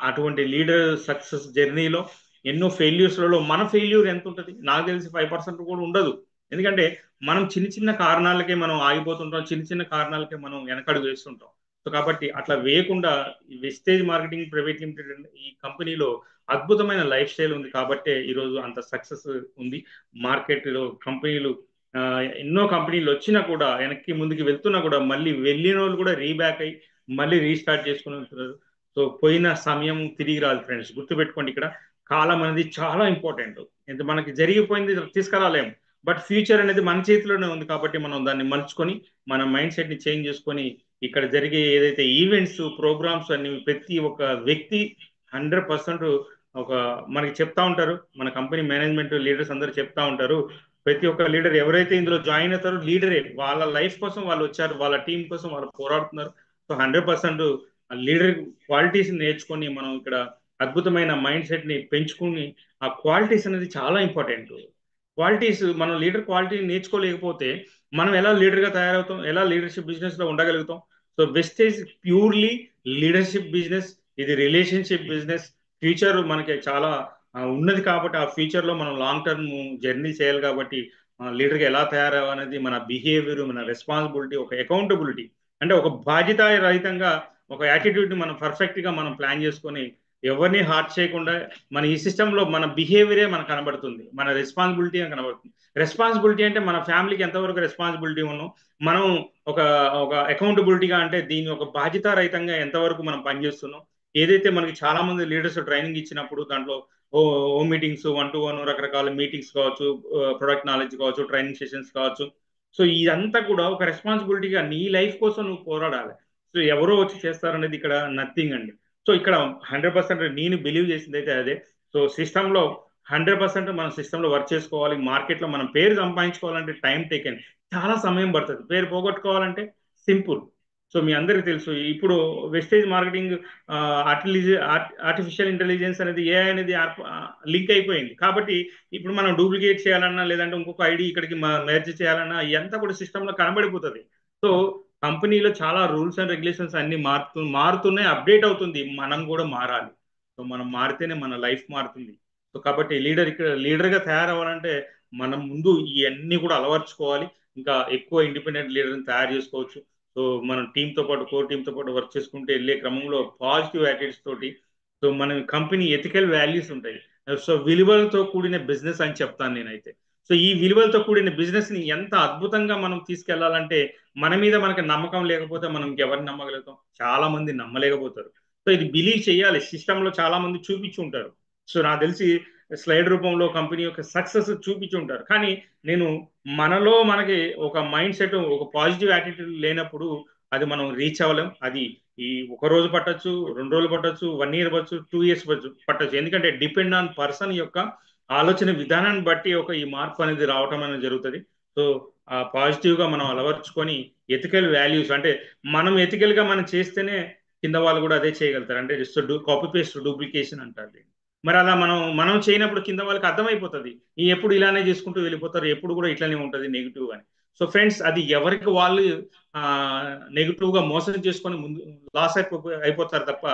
అటువంటి లీడర్ సక్సెస్ జర్నీలో ఎన్నో ఫెయిల్యూర్స్లలో మన ఫెయిల్యూర్ ఎంత ఉంటుంది? నాకు తెలిసి 5% కూడా ఉండదు. ఎందుకంటే మనం చిన్న చిన్న కారణాలకే మనం ఆగిపోతుంటాం, చిన్న చిన్న కారణాలకే మనం వెనకడుగు వేస్తుంటాం. సో కాబట్టి అట్లా వేయకుండా వెస్టేజ్ మార్కెటింగ్ ప్రైవేట్ లిమిటెడ్ ఈ కంపెనీలో అద్భుతమైన లైఫ్ స్టైల్ ఉంది కాబట్టే ఈరోజు అంత సక్సెస్ ఉంది. మార్కెట్లో కంపెనీలు ఎన్నో కంపెనీలు వచ్చినా కూడా వెనక్కి ముందుకు వెళ్తున్నా కూడా మళ్ళీ వెళ్ళిన వాళ్ళు కూడా రీబ్యాక్ అయ్యి మళ్ళీ రీస్టార్ట్ చేసుకుని వెళ్తున్నారు. సో పోయిన సమయం తిరిగి రాదు ఫ్రెండ్స్, గుర్తుపెట్టుకోండి. ఇక్కడ కాలం అనేది చాలా ఇంపార్టెంట్. ఎంత మనకి జరిగిపోయింది తీసుకురాలేము, బట్ ఫ్యూచర్ అనేది మన చేతిలోనే ఉంది. కాబట్టి మనం దాన్ని మలుచుకొని మన మైండ్ సెట్ ని చేంజ్ చేసుకొని ఇక్కడ జరిగే ఏదైతే ఈవెంట్స్ ప్రోగ్రామ్స్ అన్ని ప్రతి ఒక్క వ్యక్తి 100% ఒక మనకి చెప్తా ఉంటారు. మన కంపెనీ మేనేజ్మెంట్ లీడర్స్ అందరూ చెప్తా ఉంటారు, ప్రతి ఒక్క లీడర్ ఎవరైతే ఇందులో జాయిన్ అవుతారో లీడరే, వాళ్ళ లైఫ్ కోసం వాళ్ళు వచ్చారు, వాళ్ళ టీం కోసం వాళ్ళు పోరాడుతున్నారు. సో 100% లీడర్ క్వాలిటీస్ నేర్చుకొని మనం ఇక్కడ అద్భుతమైన మైండ్ సెట్ ని పెంచుకుని, ఆ క్వాలిటీస్ అనేది చాలా ఇంపార్టెంట్. క్వాలిటీస్ మనం లీడర్ క్వాలిటీ నేర్చుకోలేకపోతే మనం ఎలా లీడర్ గా తయారవుతాం, ఎలా లీడర్షిప్ బిజినెస్ లో ఉండగలుగుతాం? So wastage purely leadership business, ఇది రిలేషన్షిప్ బిజినెస్. ఫ్యూచర్ మనకి చాలా ఉన్నది కాబట్టి ఆ ఫ్యూచర్ లో మనం లాంగ్ టర్మ్ జర్నీ చేయాలి. కాబట్టి లీడర్గా ఎలా తయారవ్వాలనేది మన బిహేవియర్, మన రెస్పాన్సిబిలిటీ, ఒక అకౌంటబిలిటీ, అంటే ఒక బాధ్యత రహితంగా ఒక యాటిట్యూడ్ ని మనం పర్ఫెక్ట్ గా మనం ప్లాన్ చేసుకొని ఎవరిని హార్ట్ చేయకుండా మన ఈ సిస్టంలో మన బిహేవియరే మనకు కనబడుతుంది, మన రెస్పాన్సిబిలిటీ కనబడుతుంది. రెస్పాన్సిబిలిటీ అంటే మన ఫ్యామిలీకి ఎంతవరకు రెస్పాన్సిబిలిటీ ఉన్నాం, మనం ఒక ఒక అకౌంటబిలిటీగా అంటే దీన్ని ఒక బాధ్యత రహితంగా ఎంతవరకు మనం పనిచేస్తున్నాం. ఏదైతే మనకి చాలా మంది లీడర్స్ ట్రైనింగ్ ఇచ్చినప్పుడు దాంట్లో ఓ మీటింగ్స్ 1-to-1 రకరకాల మీటింగ్స్ కావచ్చు, ప్రొడక్ట్ నాలెడ్జ్ కావచ్చు, ట్రైనింగ్ సెషన్స్ కావచ్చు. సో ఇదంతా కూడా ఒక రెస్పాన్సిబిలిటీగా నీ లైఫ్ కోసం నువ్వు పోరాడాలి. సో ఎవరో వచ్చి చేస్తారనేది ఇక్కడ నథింగ్ అండి. సో ఇక్కడ 100% నేను బిలీవ్ చేసింది అయితే అదే. సో సిస్టంలో 100% మనం సిస్టంలో వర్క్ చేసుకోవాలి. మార్కెట్లో మనం పేరు సంపాదించుకోవాలంటే టైం టేకెన్, చాలా సమయం పడుతుంది. పేరు పోగొట్టుకోవాలంటే సింపుల్. సో మీ అందరికీ తెలుసు ఇప్పుడు వెస్టేజ్ మార్కెటింగ్ ఆర్టిఫిషియల్ ఇంటెలిజెన్స్ అనేది, ఏఐ అనేది లింక్ అయిపోయింది. కాబట్టి ఇప్పుడు మనం డూప్లికేట్ చేయాలన్నా లేదంటే ఇంకొక ఐడి ఇక్కడికి మెర్జ్ చేయాలన్నా ఇదంతా కూడా సిస్టంలో కనబడిపోతుంది. సో కంపెనీలో చాలా రూల్స్ అండ్ రెగ్యులేషన్స్ అన్ని మారుతున్నాయి, అప్డేట్ అవుతుంది. మనం కూడా మారాలి. సో మనం మారితేనే మన లైఫ్ మారుతుంది. సో కాబట్టి ఇక్కడ లీడర్గా తయారవ్వాలంటే మనం ముందు ఇవన్నీ కూడా అలవర్చుకోవాలి. ఇంకా ఎక్కువ ఇండిపెండెంట్ లీడర్ని తయారు చేసుకోవచ్చు. సో మనం టీంతో పాటు, కోర్ టీంతో పాటు వర్క్ చేసుకుంటే వెళ్ళే క్రమంలో పాజిటివ్ యాటిట్యూడ్స్ తోటి, సో మన కంపెనీ ఎథికల్ వాల్యూస్ ఉంటాయి. సో విలువలతో కూడిన బిజినెస్ అని చెప్తాను నేనైతే. సో ఈ విలువలతో కూడిన బిజినెస్ ని ఎంత అద్భుతంగా మనం తీసుకెళ్లాలంటే, మన మీద మనకి నమ్మకం లేకపోతే మనం ఎవరిని నమ్మగలుగుతాం? చాలా మంది నమ్మలేకపోతారు. సో ఇది బిలీవ్ చేయాలి. సిస్టంలో చాలా మంది చూపించి ఉంటారు. సో నాకు తెలిసి స్లైడ్ రూపంలో కంపెనీ యొక్క సక్సెస్ చూపించి ఉంటారు. కానీ నేను మనలో మనకి ఒక మైండ్ సెట్, ఒక పాజిటివ్ యాటిట్యూడ్ లేనప్పుడు అది మనం రీచ్ అవ్వలేం. అది ఈ ఒక రోజు పట్టొచ్చు, 2 రోజులు పట్టొచ్చు, 1 year పట్టొచ్చు, 2 years పట్టొచ్చు. ఎందుకంటే డిపెండ్ ఆన్ పర్సన్ యొక్క ఆలోచన విధానాన్ని బట్టి ఈ మార్పు అనేది రావటం అనేది జరుగుతుంది. సో ఆ పాజిటివ్ గా మనం అలవర్చుకొని ఎథికల్ వాల్యూస్, అంటే మనం ఎథికల్ గా మనం చేస్తేనే కింద వాళ్ళు కూడా అదే చేయగలుగుతారు. అంటే జస్ట్ కాపీ పేస్ట్ డూప్లికేషన్ అంటారు. మరి అలా మనం చేయనప్పుడు కింద వాళ్ళకి అర్థమైపోతుంది, ఈ ఎప్పుడు ఇలానే చేసుకుంటూ వెళ్ళిపోతారు, ఎప్పుడు కూడా ఇట్లానే ఉంటుంది నెగిటివ్ అని. సో ఫ్రెండ్స్, అది ఎవరికి వాళ్ళు నెగిటివ్ గా మోసం చేసుకొని ముందు లాస్ అయిపోతారు తప్ప,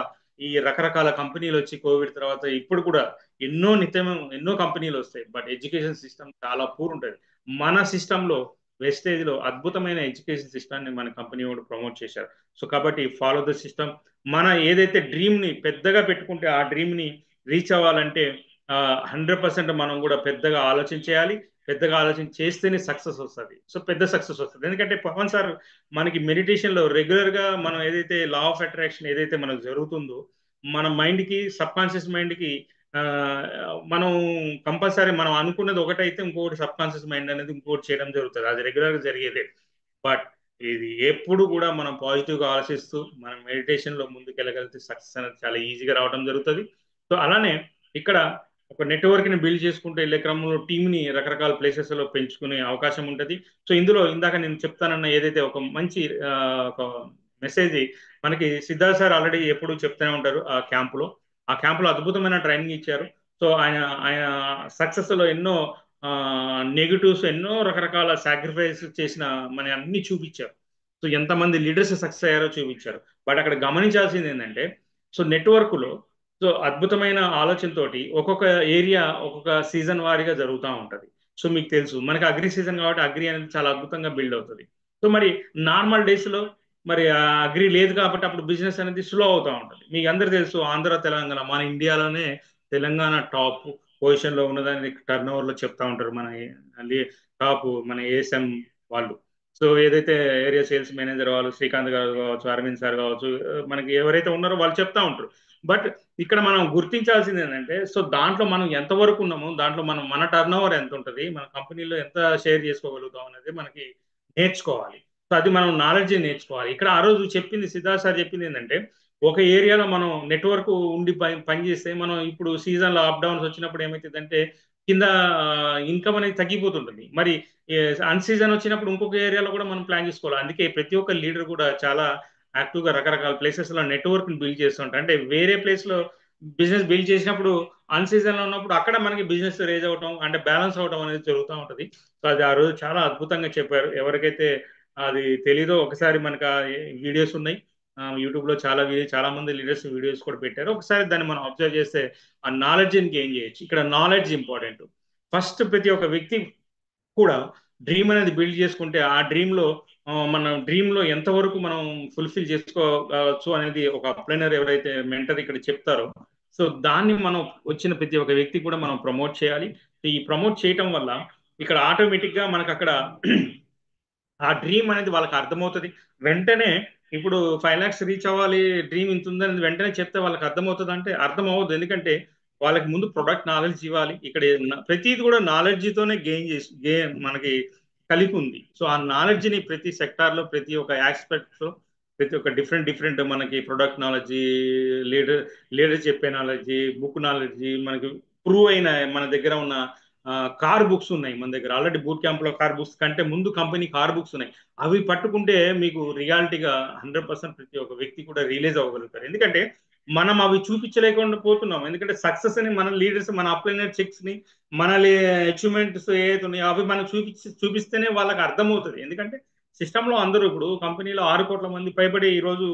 ఈ రకరకాల కంపెనీలు వచ్చి కోవిడ్ తర్వాత ఇప్పుడు కూడా ఎన్నో కంపెనీలు వస్తాయి. బట్ ఎడ్యుకేషన్ సిస్టమ్ చాలా పూర్ ఉంటుంది. మన సిస్టంలో వెస్టేజ్ లో అద్భుతమైన ఎడ్యుకేషన్ సిస్టమ్ ని మన కంపెనీ కూడా ప్రమోట్ చేశారు. సో కాబట్టి ఫాలో ద సిస్టమ్. మన ఏదైతే డ్రీమ్ ని పెద్దగా పెట్టుకుంటే ఆ డ్రీమ్ ని రీచ్ అవ్వాలంటే 100% మనం కూడా పెద్దగా ఆలోచించేయాలి. పెద్దగా ఆలోచన చేస్తేనే సక్సెస్ వస్తుంది. సో పెద్ద సక్సెస్ వస్తుంది. ఎందుకంటే పవన్ సార్ మనకి మెడిటేషన్ లో రెగ్యులర్ గా మనం ఏదైతే లా ఆఫ్ అట్రాక్షన్ ఏదైతే మనకు జరుగుతుందో, మన మైండ్ కి, సబ్ కాన్షియస్ మైండ్ కి మనం కంపల్సరీ మనం అనుకున్నది ఒకటైతే ఇంకొకటి సబ్ కాన్షియస్ మైండ్ అనేది ఇంకోటి చేయడం జరుగుతుంది. అది రెగ్యులర్ గా జరిగేదే. బట్ ఇది ఎప్పుడు కూడా మనం పాజిటివ్ గా ఆలోచిస్తూ మనం మెడిటేషన్ లో ముందుకు వెళ్ళగలిగితే సక్సెస్ అనేది చాలా ఈజీగా రావడం జరుగుతుంది. సో అలానే ఇక్కడ ఒక నెట్వర్క్ ని బిల్డ్ చేసుకుంటూ వెళ్ళే క్రమంలో టీమ్ ని రకరకాల ప్లేసెస్ లో పెంచుకునే అవకాశం ఉంటుంది. సో ఇందులో ఇందాక నేను చెప్తానన్న ఏదైతే ఒక మంచి ఒక మెసేజ్ మనకి సిద్ధార్థ్ సార్ ఆల్రెడీ ఎప్పుడు చెప్తూనే ఉంటారు. ఆ క్యాంపులో అద్భుతమైన ట్రైనింగ్ ఇచ్చారు. సో ఆయన సక్సెస్ లో ఎన్నో నెగిటివ్స్, ఎన్నో రకరకాల సాక్రిఫైస్ చేసిన మన అన్ని చూపించారు. సో ఎంతమంది లీడర్స్ సక్సెస్ అయ్యారో చూపించారు. బట్ అక్కడ గమనించాల్సింది ఏంటంటే, సో నెట్వర్క్ లో సో అద్భుతమైన ఆలోచనతోటి ఒక్కొక్క ఏరియా ఒక్కొక్క సీజన్ వారీగా జరుగుతూ ఉంటుంది. సో మీకు తెలుసు మనకి అగ్రి సీజన్ కాబట్టి అగ్రి అనేది చాలా అద్భుతంగా బిల్డ్ అవుతుంది. సో మరి నార్మల్ డేస్ లో మరి అగ్రి లేదు కాబట్టి అప్పుడు బిజినెస్ అనేది స్లో అవుతూ ఉంటుంది. మీకు అందరు తెలుసు, ఆంధ్ర తెలంగాణ, మన ఇండియాలోనే తెలంగాణ టాప్, పొజిషన్లో ఉన్నదాన్ని టర్న్ ఓవర్లో చెప్తా ఉంటారు మన టాప్ మన ఏఎస్ఎం వాళ్ళు. సో ఏదైతే ఏరియా సేల్స్ మేనేజర్ వాళ్ళు శ్రీకాంత్ గారు కావచ్చు, అరవింద్ సార్ కావచ్చు, మనకి ఎవరైతే ఉన్నారో వాళ్ళు చెప్తా ఉంటారు. బట్ ఇక్కడ మనం గుర్తించాల్సింది ఏంటంటే, సో దాంట్లో మనం ఎంతవరకు ఉన్నాము, దాంట్లో మనం మన టర్న్ ఓవర్ ఎంత ఉంటుంది, మన కంపెనీలో ఎంత షేర్ చేసుకోగలుగుతాం అనేది మనకి నేర్చుకోవాలి. సో అది మనం నాలెడ్జ్ నేర్చుకోవాలి. ఇక్కడ ఆ రోజు చెప్పింది సిద్ధార్థ్ సార్ చెప్పింది ఏంటంటే, ఒక ఏరియాలో మనం నెట్వర్క్ ఉండి పనిచేస్తే మనం ఇప్పుడు సీజన్లో అప్ డౌన్స్ వచ్చినప్పుడు ఏమవుతుందంటే కింద ఇన్కమ్ అనేది తగ్గిపోతుంటుంది. మరి అన్ సీజన్ వచ్చినప్పుడు ఇంకొక ఏరియాలో కూడా మనం ప్లాన్ చేసుకోవాలి. అందుకే ప్రతి ఒక్క లీడర్ కూడా చాలా యాక్టివ్గా రకరకాల ప్లేసెస్లో నెట్వర్క్ని బిల్డ్ చేస్తుంటారు. అంటే వేరే ప్లేస్లో బిజినెస్ బిల్డ్ చేసినప్పుడు అన్ సీజన్లో ఉన్నప్పుడు అక్కడ మనకి బిజినెస్ రేజ్ అవటం అంటే బ్యాలెన్స్ అవటం అనేది జరుగుతూ ఉంటుంది. సో అది ఆ రోజు చాలా అద్భుతంగా చెప్పారు. ఎవరికైతే అది తెలీదో ఒకసారి మనకు వీడియోస్ ఉన్నాయి యూట్యూబ్లో, చాలా మంది లీడర్స్ వీడియోస్ కూడా పెట్టారు. ఒకసారి దాన్ని మనం అబ్జర్వ్ చేస్తే ఆ నాలెడ్జ్ని గెయిన్ చేయొచ్చు. ఇక్కడ నాలెడ్జ్ ఇంపార్టెంట్. ఫస్ట్ ప్రతి ఒక్క వ్యక్తి కూడా డ్రీమ్ అనేది బిల్డ్ చేసుకుంటే ఆ డ్రీమ్లో మన డ్రీమ్లో ఎంతవరకు మనం ఫుల్ఫిల్ చేసుకోవచ్చు అనేది ఒక అప్లైనర్ ఎవరైతే మెంటర్ ఇక్కడ చెప్తారో, సో దాన్ని మనం వచ్చిన ప్రతి ఒక్క వ్యక్తి కూడా మనం ప్రమోట్ చేయాలి. ఈ ప్రమోట్ చేయటం వల్ల ఇక్కడ ఆటోమేటిక్గా మనకు అక్కడ ఆ డ్రీమ్ అనేది వాళ్ళకి అర్థమవుతుంది. వెంటనే ఇప్పుడు 5 lakhs రీచ్ అవ్వాలి, డ్రీమ్ ఇంత ఉందని వెంటనే చెప్తే వాళ్ళకి అర్థమవుతుంది అంటే అర్థం అవ్వదు. ఎందుకంటే వాళ్ళకి ముందు ప్రొడక్ట్ నాలెడ్జ్ ఇవ్వాలి. ఇక్కడ ప్రతిది కూడా నాలెడ్జ్తోనే గెయిన్ చేసి మనకి కలిపి ఉంది. సో ఆ నాలెడ్జ్ని ప్రతి సెక్టార్లో ప్రతి ఒక్క ఆస్పెక్ట్స్లో ప్రతి ఒక్క డిఫరెంట్ మనకి ప్రొడక్ట్ నాలెడ్జీ, లీడర్ చెప్పే నాలెడ్జీ, బుక్ నాలెడ్జీ, మనకి ప్రూవ్ అయిన మన దగ్గర ఉన్న కార్ బుక్స్ ఉన్నాయి. మన దగ్గర ఆల్రెడీ బూట్ క్యాంప్ లో కార్ బుక్స్ కంటే ముందు కంపెనీ కార్ బుక్స్ ఉన్నాయి. అవి పట్టుకుంటే మీకు రియాలిటీగా 100% ప్రతి ఒక్క వ్యక్తి కూడా రిలీజ్ అవ్వగలుగుతారు. ఎందుకంటే మనం అవి చూపించలేకుండా పోతున్నాం. ఎందుకంటే సక్సెస్ అని మన లీడర్స్, మన అప్లైనర్ చెక్స్ ని, మన అచీవ్మెంట్స్ ఏదైతే ఉన్నాయో అవి మనం చూపిస్తేనే వాళ్ళకి అర్థమవుతుంది. ఎందుకంటే సిస్టంలో అందరూ ఇప్పుడు కంపెనీలో 6 కోట్ల మంది పైబడి ఈరోజు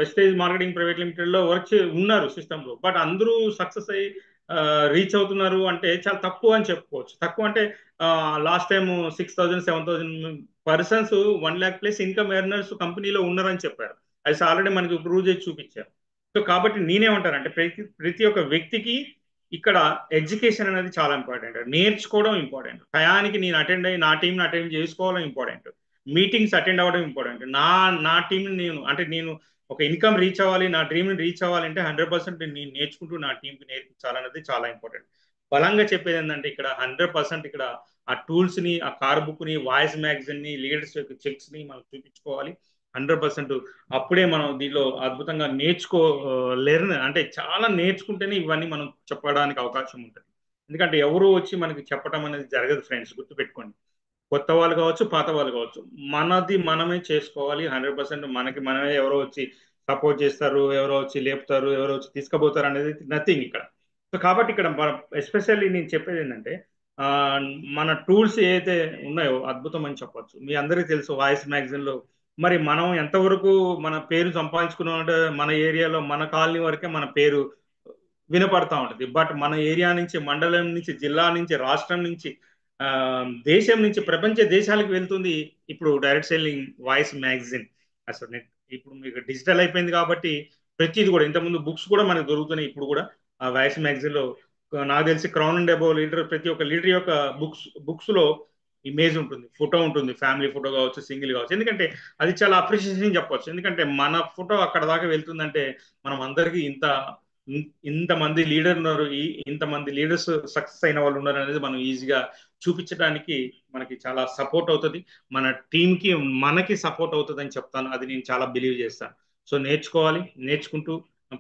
వెస్టేజ్ మార్కెటింగ్ ప్రైవేట్ లిమిటెడ్ లో వర్క్ ఉన్నారు సిస్టంలో. బట్ అందరూ సక్సెస్ అయ్యి రీచ్ అవుతున్నారు అంటే చాలా తక్కువ అని చెప్పుకోవచ్చు. తక్కువ అంటే last time 6,000-7,000 persons 1 lakh plus income earners కంపెనీలో ఉన్నారని చెప్పారు. అది ఆల్రెడీ మనకి ప్రూవ్ చేసి చూపించారు. సో కాబట్టి నేనేమంటానంటే ప్రతి ఒక్క వ్యక్తికి ఇక్కడ ఎడ్యుకేషన్ అనేది చాలా ఇంపార్టెంట్. నేర్చుకోవడం ఇంపార్టెంట్. టయానికి నేను అటెండ్ అయ్యి నా టీంని అటెండ్ చేసుకోవడం ఇంపార్టెంట్. మీటింగ్స్ అటెండ్ అవ్వడం ఇంపార్టెంట్. నా టీంని నేను ఒక ఇన్కమ్ రీచ్ అవ్వాలి, నా డ్రీమ్ని రీచ్ అవ్వాలంటే 100% నేను నేర్చుకుంటూ నా టీంకి నేర్పించాలన్నది చాలా ఇంపార్టెంట్. బలంగా చెప్పేది ఏంటంటే ఇక్కడ 100% ఇక్కడ ఆ టూల్స్ ని, ఆ కార్ బుక్ ని, వాయిస్ మ్యాగజైన్ ని, లీడర్స్ యొక్క చెక్స్ ని మనం చూపించుకోవాలి 100%. అప్పుడే మనం దీనిలో అద్భుతంగా లెర్న్ అంటే చాలా నేర్చుకుంటేనే ఇవన్నీ మనం చెప్పడానికి అవకాశం ఉంటుంది. ఎందుకంటే ఎవరు వచ్చి మనకి చెప్పడం అనేది జరగదు ఫ్రెండ్స్, గుర్తుపెట్టుకోండి. కొత్త వాళ్ళు కావచ్చు, పాత వాళ్ళు కావచ్చు, మనది మనమే చేసుకోవాలి 100%. మనకి మనమే ఎవరో వచ్చి సపోర్ట్ చేస్తారు, ఎవరో వచ్చి లేపుతారు, ఎవరో వచ్చి తీసుకుపోతారు అనేది నథింగ్ ఇక్కడ. సో కాబట్టి ఇక్కడ ఎస్పెషల్లీ నేను చెప్పేది ఏంటంటే మన టూల్స్ ఏదైతే ఉన్నాయో అద్భుతం అని చెప్పొచ్చు. మీ అందరికీ తెలుసు వాయిస్ మ్యాగజైన్ లో మరి మనం ఎంతవరకు మన పేరు సంపాదించుకున్నామంటే మన ఏరియాలో మన కాలనీ వరకే మన పేరు వినపడతా ఉంటుంది. బట్ మన ఏరియా నుంచి, మండలం నుంచి, జిల్లా నుంచి, రాష్ట్రం నుంచి, దేశం నుంచి ప్రపంచ దేశాలకు వెళ్తుంది ఇప్పుడు డైరెక్ట్ సెల్లింగ్ వాయిస్ మ్యాగజైన్. అసలు ఇప్పుడు మీకు డిజిటల్ అయిపోయింది కాబట్టి ప్రతిది కూడా, ఇంతకుముందు బుక్స్ కూడా మనకు దొరుకుతున్నాయి. ఇప్పుడు కూడా ఆ వాయిస్ మ్యాగజైన్ లో నాకు తెలిసి క్రౌన్ అండ్ అబౌవ్ లీడర్, ప్రతి ఒక్క లీడర్ యొక్క బుక్స్ లో ఇమేజ్ ఉంటుంది, ఫోటో ఉంటుంది, ఫ్యామిలీ ఫోటో కావచ్చు, సింగిల్ కావచ్చు. ఎందుకంటే అది చాలా అప్రిషియేషన్ చెప్పొచ్చు. ఎందుకంటే మన ఫోటో అక్కడ దాకా వెళ్తుందంటే మనం అందరికీ ఇంతమంది లీడర్ ఉన్నారు, ఇంతమంది లీడర్స్ సక్సెస్ అయిన వాళ్ళు ఉన్నారు అనేది మనం ఈజీగా చూపించడానికి మనకి చాలా సపోర్ట్ అవుతుంది. మన టీంకి మనకి సపోర్ట్ అవుతుంది అని చెప్తాను. అది నేను చాలా బిలీవ్ చేస్తాను. సో నేర్చుకోవాలి, నేర్చుకుంటూ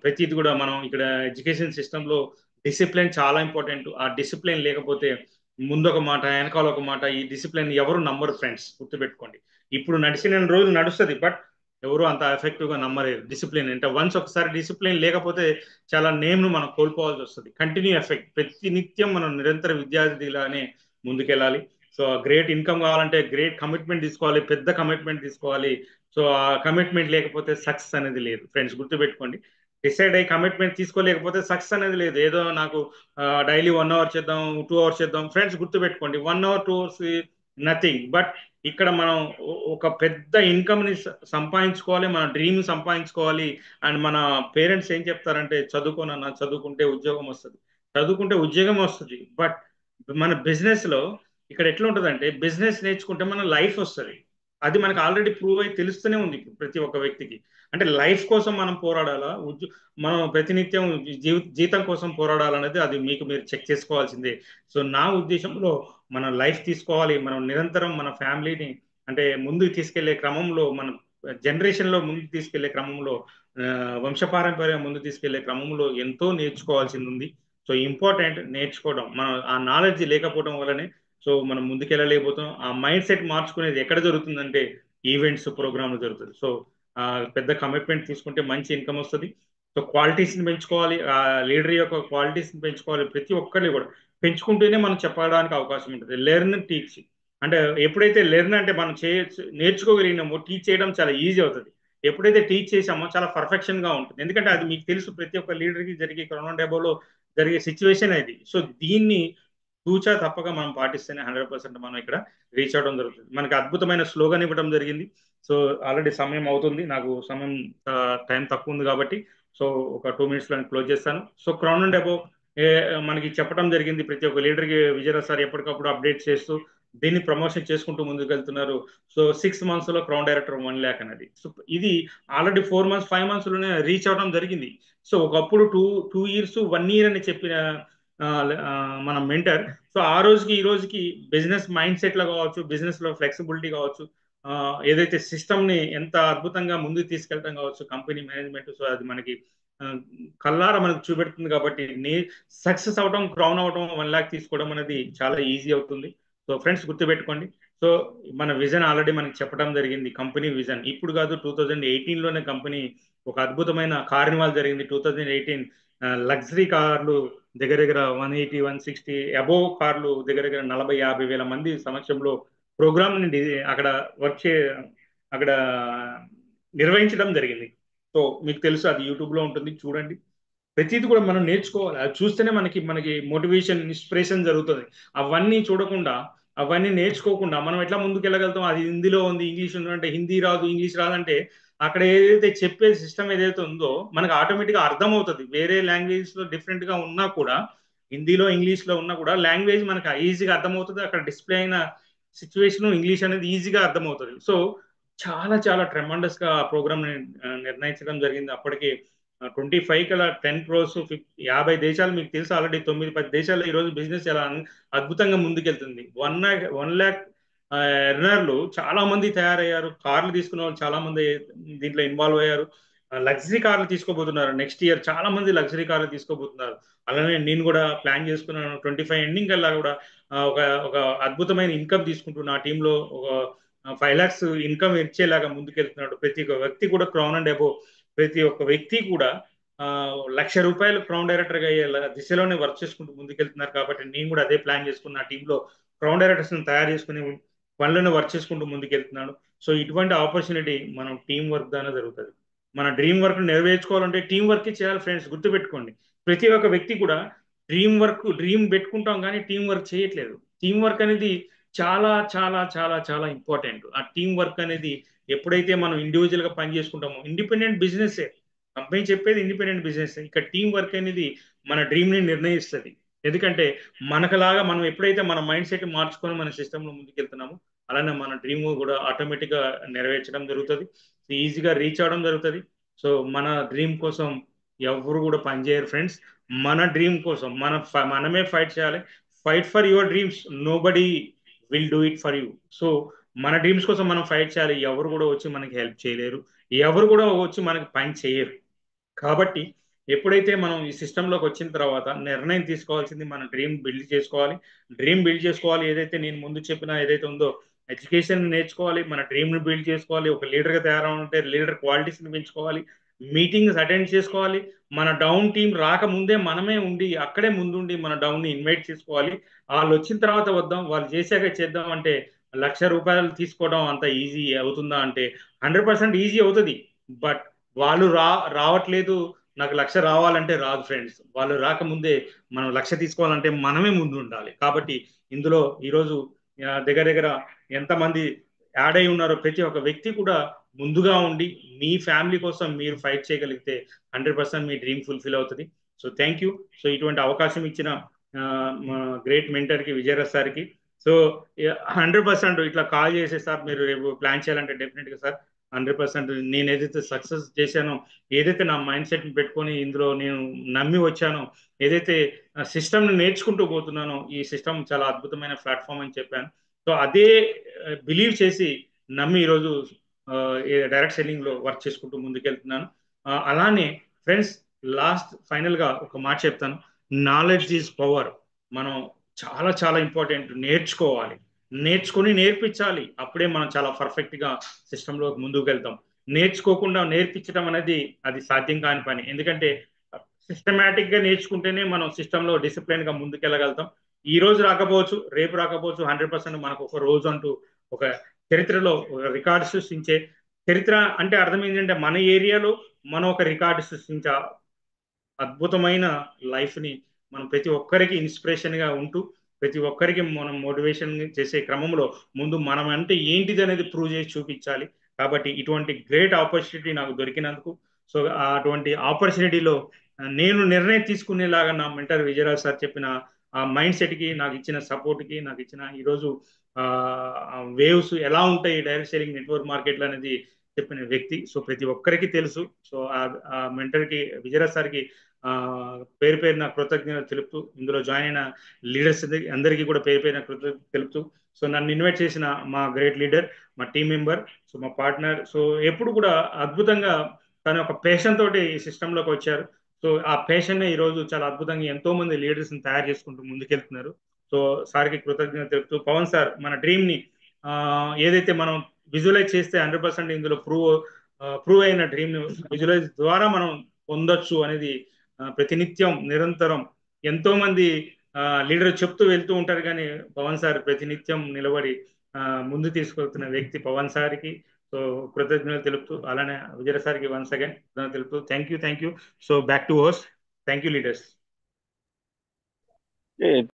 ప్రతిది కూడా మనం ఇక్కడ ఎడ్యుకేషన్ సిస్టంలో డిసిప్లిన్ చాలా ఇంపార్టెంట్. ఆ డిసిప్లిన్ లేకపోతే ముందు ఒక మాట, వెనకాల ఒక మాట, ఈ డిసిప్లిన్ ఎవరు నమ్మరు ఫ్రెండ్స్, గుర్తుపెట్టుకోండి. ఇప్పుడు నడిచిన రోజులు నడుస్తుంది, బట్ ఎవరు అంత ఎఫెక్టివ్ గా నమ్మలేరు డిసిప్లిన్ అంటే. వన్స్ ఒకసారి డిసిప్లిన్ లేకపోతే చాలా నేమ్ను మనం కోల్పోవాల్సి వస్తుంది. కంటిన్యూ ఎఫెక్ట్, ప్రతి నిత్యం మనం నిరంతర విద్యార్థిలానే ముందుకెళ్ళాలి. సో గ్రేట్ ఇన్కమ్ కావాలంటే గ్రేట్ కమిట్మెంట్ తీసుకోవాలి, పెద్ద కమిట్మెంట్ తీసుకోవాలి. సో ఆ కమిట్మెంట్ లేకపోతే సక్సెస్ అనేది లేదు ఫ్రెండ్స్, గుర్తుపెట్టుకోండి. డిసైడ్ అయ్యి కమిట్మెంట్ తీసుకోలేకపోతే సక్సెస్ అనేది లేదు. ఏదో నాకు డైలీ 1 hour చేద్దాం, 2 hours చేద్దాం ఫ్రెండ్స్, గుర్తుపెట్టుకోండి 1 hour 2 hours నథింగ్. బట్ ఇక్కడ మనం ఒక పెద్ద ఇన్కమ్ ని సంపాదించుకోవాలి, మన డ్రీమ్ సంపాదించుకోవాలి. అండ్ మన పేరెంట్స్ ఏం చెప్తారంటే చదువుకోనన్నా, చదువుకుంటే ఉద్యోగం వస్తుంది. చదువుకుంటే ఉద్యోగం వస్తుంది. బట్ మన బిజినెస్ లో ఇక్కడ ఎట్లా ఉంటుందంటే, బిజినెస్ నేర్చుకుంటే మన లైఫ్ వస్తుంది. అది మనకు ఆల్రెడీ ప్రూవ్ అయి తెలుస్తూనే ఉంది ఇప్పుడు ప్రతి ఒక్క వ్యక్తికి. అంటే లైఫ్ కోసం మనం పోరాడాలా, మనం ప్రతినిత్యం జీతం కోసం పోరాడాలనేది అది మీకు మీరు చెక్ చేసుకోవాల్సిందే. సో నా ఉద్దేశంలో మన లైఫ్ తీసుకోవాలి, మనం నిరంతరం మన ఫ్యామిలీని అంటే ముందుకు తీసుకెళ్లే క్రమంలో, మన జనరేషన్ లో ముందుకు తీసుకెళ్లే క్రమంలో, ఆ, వంశపారంపర్యం ముందుకు తీసుకెళ్లే క్రమంలో ఎంతో నేర్చుకోవాల్సింది ఉంది. సో ఇంపార్టెంట్ నేర్చుకోవడం. మనం ఆ నాలెడ్జ్ లేకపోవడం వల్లనే సో మనం ముందుకెళ్ళలేకపోతాం. ఆ మైండ్ సెట్ మార్చుకునేది ఎక్కడ జరుగుతుందంటే ఈవెంట్స్, ప్రోగ్రామ్లు జరుగుతుంది. సో ఆ పెద్ద కమిట్మెంట్ తీసుకుంటే మంచి ఇన్కమ్ వస్తుంది. సో క్వాలిటీస్ని పెంచుకోవాలి, ఆ లీడర్ యొక్క క్వాలిటీస్ని పెంచుకోవాలి. ప్రతి ఒక్కరిని కూడా పెంచుకుంటూనే మనం చెప్పడానికి అవకాశం ఉంటుంది. Learn, teach. అంటే ఎప్పుడైతే లెర్న్ అంటే మనం చేయొచ్చు, నేర్చుకోగలిగినామో టీచ్ చేయడం చాలా ఈజీ అవుతుంది. ఎప్పుడైతే టీచ్ చేసామో చాలా పర్ఫెక్షన్ గా ఉంటుంది. ఎందుకంటే అది మీకు తెలుసు, ప్రతి ఒక్క లీడర్కి జరిగే కరోనా డెబోలో జరిగే సిచ్యువేషన్ అది. సో దీన్ని తూచా తప్పక మనం పాటిస్తేనే 100% మనం ఇక్కడ రీచ్ అవడం జరుగుతుంది. మనకి అద్భుతమైన స్లోగన్ ఇవ్వడం జరిగింది. సో ఆల్రెడీ సమయం అవుతుంది, నాకు సమయం టైం తక్కువ ఉంది కాబట్టి సో ఒక 2 minutes లో క్లోజ్ చేస్తాను. సో క్రౌన్ అండ్ అబౌవ్ మనకి చెప్పడం జరిగింది. ప్రతి ఒక్క లీడర్కి విజయరాజ్ సార్ ఎప్పటికప్పుడు అప్డేట్ చేస్తూ దీన్ని ప్రమోషన్ చేసుకుంటూ ముందుకు వెళ్తున్నారు. సో 6 months లో క్రౌన్ డైరెక్టర్ 1 lakh అనేది. సో ఇది ఆల్రెడీ 4 months 5 months లోనే రీచ్ అవడం జరిగింది. సో ఒకప్పుడు 2 years 1 year అని చెప్పిన ఆ, మన మెంటర్. సో ఆ రోజుకి ఈ రోజుకి బిజినెస్ మైండ్ సెట్ లో కావచ్చు, బిజినెస్ లో ఫ్లెక్సిబిలిటీ కావచ్చు, ఆ, ఏదైతే సిస్టమ్ ని ఎంత అద్భుతంగా ముందుకు తీసుకెళ్ళడం కావచ్చు కంపెనీ మేనేజ్మెంట్. సో అది మనకి ఆ, కల్లారా మనకు చూపెడుతుంది. కాబట్టి సక్సెస్ అవడం, క్రౌన్ అవడం, 1 lakh తీసుకోవడం అనేది చాలా ఈజీ అవుతుంది. సో ఫ్రెండ్స్ గుర్తుపెట్టుకోండి. సో మన విజన్ ఆల్రెడీ మనకి చెప్పడం జరిగింది. కంపెనీ విజన్ ఇప్పుడు కాదు, 2018లోనే కంపెనీ ఒక అద్భుతమైన కార్నివాల్ జరిగింది. 2018 లగ్జరీ కార్లు దగ్గర దగ్గర 180 160 అబోవ్ కార్లు దగ్గర దగ్గర 40-50 వేల మంది సమక్షంలో ప్రోగ్రామ్ అక్కడ వర్క్ చే అక్కడ నిర్వహించడం జరిగింది. సో మీకు తెలుసు, అది యూట్యూబ్ లో ఉంటుంది, చూడండి. ప్రతిది కూడా మనం నేర్చుకోవాలి. అది చూస్తేనే మనకి మనకి మోటివేషన్, ఇన్స్పిరేషన్ జరుగుతుంది. అవన్నీ చూడకుండా, అవన్నీ నేర్చుకోకుండా మనం ఎట్లా ముందుకు వెళ్ళగలుగుతాం? అది హిందీలో ఉంది, ఇంగ్లీష్ ఉంది అంటే హిందీ రాదు, ఇంగ్లీష్ రాదంటే అక్కడ ఏదైతే చెప్పే సిస్టమ్ ఏదైతే ఉందో మనకు ఆటోమేటిక్గా అర్థమవుతుంది. వేరే లాంగ్వేజెస్ లో డిఫరెంట్ గా ఉన్నా కూడా, హిందీలో ఇంగ్లీష్ లో ఉన్నా కూడా లాంగ్వేజ్ మనకు ఈజీగా అర్థమవుతుంది. అక్కడ డిస్ప్లే అయిన సిచ్యువేషన్ ఇంగ్లీష్ అనేది ఈజీగా అర్థమవుతుంది. సో చాలా చాలా ట్రెమండస్ గా ఆ ప్రోగ్రామ్ నిర్ణయించడం జరిగింది. అప్పటికి 25 కల 10 crores 50 దేశాలు, మీకు తెలుసు ఆల్రెడీ 9-10 దేశాల్లో ఈ రోజు బిజినెస్ ఎలా అద్భుతంగా ముందుకెళ్తుంది. 1 lakh ఎర్నర్లు చాలా మంది తయారయ్యారు. కార్లు తీసుకున్న వాళ్ళు చాలా మంది దీంట్లో ఇన్వాల్వ్ అయ్యారు. లగ్జరీ కార్లు తీసుకోబోతున్నారు. నెక్స్ట్ ఇయర్ చాలా మంది లగ్జరీ కార్లు తీసుకోబోతున్నారు. అలానే నేను కూడా ప్లాన్ చేసుకున్నాను, 25 ఎండింగ్ కల్లా కూడా ఒక ఒక అద్భుతమైన ఇన్కమ్ తీసుకుంటూ నా టీంలో ఒక 5 lakhs ఇన్కమ్ ఇచ్చేలాగా ముందుకెళ్తున్నాడు. ప్రతి ఒక్క వ్యక్తి కూడా క్రౌన్ అండ్ అబోవ్, ప్రతి ఒక్క వ్యక్తి కూడా ఆ, ₹1,00,000 క్రౌన్ డైరెక్టర్ గా అయ్యే దిశలోనే వర్క్ చేసుకుంటూ ముందుకెళ్తున్నారు. కాబట్టి నేను కూడా అదే ప్లాన్ చేసుకుని నా టీంలో క్రౌన్ డైరెక్టర్స్ తయారు చేసుకుని పనులను వర్క్ చేసుకుంటూ ముందుకెళ్తున్నాడు. సో ఇటువంటి ఆపర్చునిటీ మనం టీం వర్క్ ద్వారా జరుగుతుంది. మన డ్రీమ్ వర్క్ నెరవేర్చుకోవాలంటే టీం వర్క్ చేయాలి ఫ్రెండ్స్, గుర్తుపెట్టుకోండి. ప్రతి ఒక్క వ్యక్తి కూడా డ్రీమ్ పెట్టుకుంటాం కానీ టీం వర్క్ చేయట్లేదు. టీం వర్క్ అనేది చాలా చాలా చాలా చాలా ఇంపార్టెంట్. ఆ టీం వర్క్ అనేది ఎప్పుడైతే మనం ఇండివిజువల్ గా పని చేసుకుంటామో, ఇండిపెండెంట్ బిజినెస్, కంపెనీ చెప్పేది ఇండిపెండెంట్ బిజినెస్, ఇక్కడ టీం వర్క్ అనేది మన డ్రీమ్ ని నిర్ణయిస్తుంది. ఎందుకంటే మనకలాగా మనం ఎప్పుడైతే మన మైండ్ సెట్ మార్చుకొని మన సిస్టమ్ లో ముందుకెళ్తున్నామో, అలానే మన డ్రీమ్ కూడా ఆటోమేటిక్ గా నెరవేర్చడం జరుగుతుంది, ఈజీగా రీచ్ అవడం జరుగుతుంది. సో మన డ్రీమ్ కోసం ఎవరు కూడా పనిచేయరు ఫ్రెండ్స్. మన డ్రీమ్ కోసం మనమే ఫైట్ చేయాలి. Fight for your dreams, nobody will do it for you. So మన డ్రీమ్స్ కోసం మనం ఫైట్ చేయాలి. ఎవరు కూడా వచ్చి మనకి హెల్ప్ చేయలేరు, ఎవరు కూడా వచ్చి మనకి పని చేయరు. కాబట్టి ఎప్పుడైతే మనం ఈ సిస్టంలోకి వచ్చిన తర్వాత నిర్ణయం తీసుకోవాల్సింది, మన డ్రీమ్ బిల్డ్ చేసుకోవాలి. డ్రీమ్ బిల్డ్ చేసుకోవాలి, ఏదైతే నేను ముందు చెప్పిన ఏదైతే ఉందో ఎడ్యుకేషన్ నేర్చుకోవాలి, మన డ్రీమ్ని బిల్డ్ చేసుకోవాలి. ఒక లీడర్గా తయారవ్వాలంటే లీడర్ క్వాలిటీస్ని పెంచుకోవాలి, మీటింగ్స్ అటెండ్ చేసుకోవాలి. మన డౌన్ టీం రాకముందే మనమే ఉండి అక్కడే ముందుండి మన డౌన్ని ఇన్వైట్ చేసుకోవాలి. వాళ్ళు వచ్చిన తర్వాత వద్దాం, వాళ్ళు చేశాక చేద్దాం అంటే ₹1,00,000 తీసుకోవడం అంత ఈజీ అవుతుందా అంటే 100% ఈజీ అవుతుంది. బట్ వాళ్ళు రావట్లేదు, నాకు 1,00,000 రావాలంటే రాదు ఫ్రెండ్స్. వాళ్ళు రాకముందే మనం 1,00,000 తీసుకోవాలంటే మనమే ముందు ఉండాలి. కాబట్టి ఇందులో ఈరోజు దగ్గర దగ్గర ఎంతమంది యాడ్ అయి ఉన్నారో ప్రతి ఒక్క వ్యక్తి కూడా ముందుగా ఉండి మీ ఫ్యామిలీ కోసం మీరు ఫైట్ చేయగలిగితే 100% మీ డ్రీమ్ ఫుల్ఫిల్ అవుతుంది. So thank you. సో ఇటువంటి అవకాశం ఇచ్చిన మా గ్రేట్ మెంటర్కి విజయరాజ్ సార్కి. సో 100% ఇట్లా కాల్ చేసే సార్ మీరు రేపు ప్లాన్ చేయాలంటే డెఫినెట్గా సార్ 100% నేను ఏదైతే సక్సెస్ చేశానో, ఏదైతే నా మైండ్ సెట్ని పెట్టుకొని ఇందులో నేను నమ్మి వచ్చానో, ఏదైతే సిస్టమ్ని నేర్చుకుంటూ పోతున్నానో, ఈ సిస్టమ్ చాలా అద్భుతమైన ప్లాట్ఫామ్ అని చెప్పాను. సో అదే బిలీవ్ చేసి నమ్మి ఈరోజు డైరెక్ట్ సెల్లింగ్లో వర్క్ చేసుకుంటూ ముందుకెళ్తున్నాను. అలానే ఫ్రెండ్స్, లాస్ట్ ఫైనల్గా ఒక మాట చెప్తాను. Knowledge is power. మనం చాలా చాలా ఇంపార్టెంట్. నేర్చుకోవాలి, నేర్చుకుని నేర్పించాలి. అప్పుడే మనం చాలా పర్ఫెక్ట్గా సిస్టంలో ముందుకు వెళ్తాం. నేర్చుకోకుండా నేర్పించడం అనేది అది సాధ్యం కాని పని. ఎందుకంటే సిస్టమేటిక్గా నేర్చుకుంటేనే మనం సిస్టంలో డిసిప్లిన్గా ముందుకెళ్ళగలుగుతాం. ఈ రోజు రాకపోవచ్చు, రేపు రాకపోవచ్చు, 100% మనకు ఒక రోజు అంటూ ఒక చరిత్రలో రికార్డు సృష్టించే చరిత్ర అంటే అర్థం ఏంటంటే మన ఏరియాలో మనం ఒక రికార్డు సృష్టించే అద్భుతమైన లైఫ్ని మనం ప్రతి ఒక్కరికి ఇన్స్పిరేషన్గా ఉంటూ ప్రతి ఒక్కరికి మనం మోటివేషన్ చేసే క్రమంలో ముందు మనం అంటే ఏంటిది అనేది ప్రూవ్ చేసి చూపించాలి. కాబట్టి ఇటువంటి గ్రేట్ ఆపర్చునిటీ నాకు దొరికినందుకు, సో అటువంటి ఆపర్చునిటీలో నేను నిర్ణయం తీసుకునేలాగా నా మెంటర్ విజయరాజ్ సార్ చెప్పిన ఆ మైండ్ సెట్కి, నాకు ఇచ్చిన సపోర్ట్కి, నాకు ఇచ్చిన ఈరోజు వేవ్స్ ఎలా ఉంటాయి డైరెక్ట్ సెల్లింగ్ నెట్వర్క్ మార్కెట్లు అనేది చెప్పిన వ్యక్తి. సో ప్రతి ఒక్కరికి తెలుసు. సో ఆ మెంటర్కి విజయరాజ్ సార్కి పేరు పేరున కృతజ్ఞతలు తెలుపుతూ, ఇందులో జాయిన్ అయిన లీడర్స్ అందరికీ కూడా పేరు పేరున కృతజ్ఞతలు తెలుపుతూ, సో నన్ను ఇన్వైట్ చేసిన మా గ్రేట్ లీడర్, మా టీం మెంబర్, సో మా పార్ట్నర్, సో ఎప్పుడు కూడా అద్భుతంగా తన ఒక పేషన్ తోటి ఈ సిస్టంలోకి వచ్చారు. సో ఆ పేషన్ ఈరోజు చాలా అద్భుతంగా ఎంతో మంది లీడర్స్ని తయారు చేసుకుంటూ ముందుకెళ్తున్నారు. సో సార్కి కృతజ్ఞత తెలుపుతూ, పవన్ సార్ మన డ్రీమ్ని ఏదైతే మనం విజువలైజ్ చేస్తే 100% ఇందులో ప్రూవ్ అయిన డ్రీమ్ విజువలైజ్ ద్వారా మనం పొందొచ్చు అనేది ప్రతినిత్యం నిరంతరం ఎంతో మంది లీడర్ చెప్తూ వెళ్తూ ఉంటారు. కానీ పవన్ సార్ ప్రతినిత్యం నిలబడి ముందు తీసుకెళ్తున్న వ్యక్తి పవన్ సార్కి సో కృతజ్ఞతలు తెలుపుతూ, అలానే విజయ సార్కి వన్స్ అగైన్ తెలుపుతూ thank you. So back to host. Thank you leaders.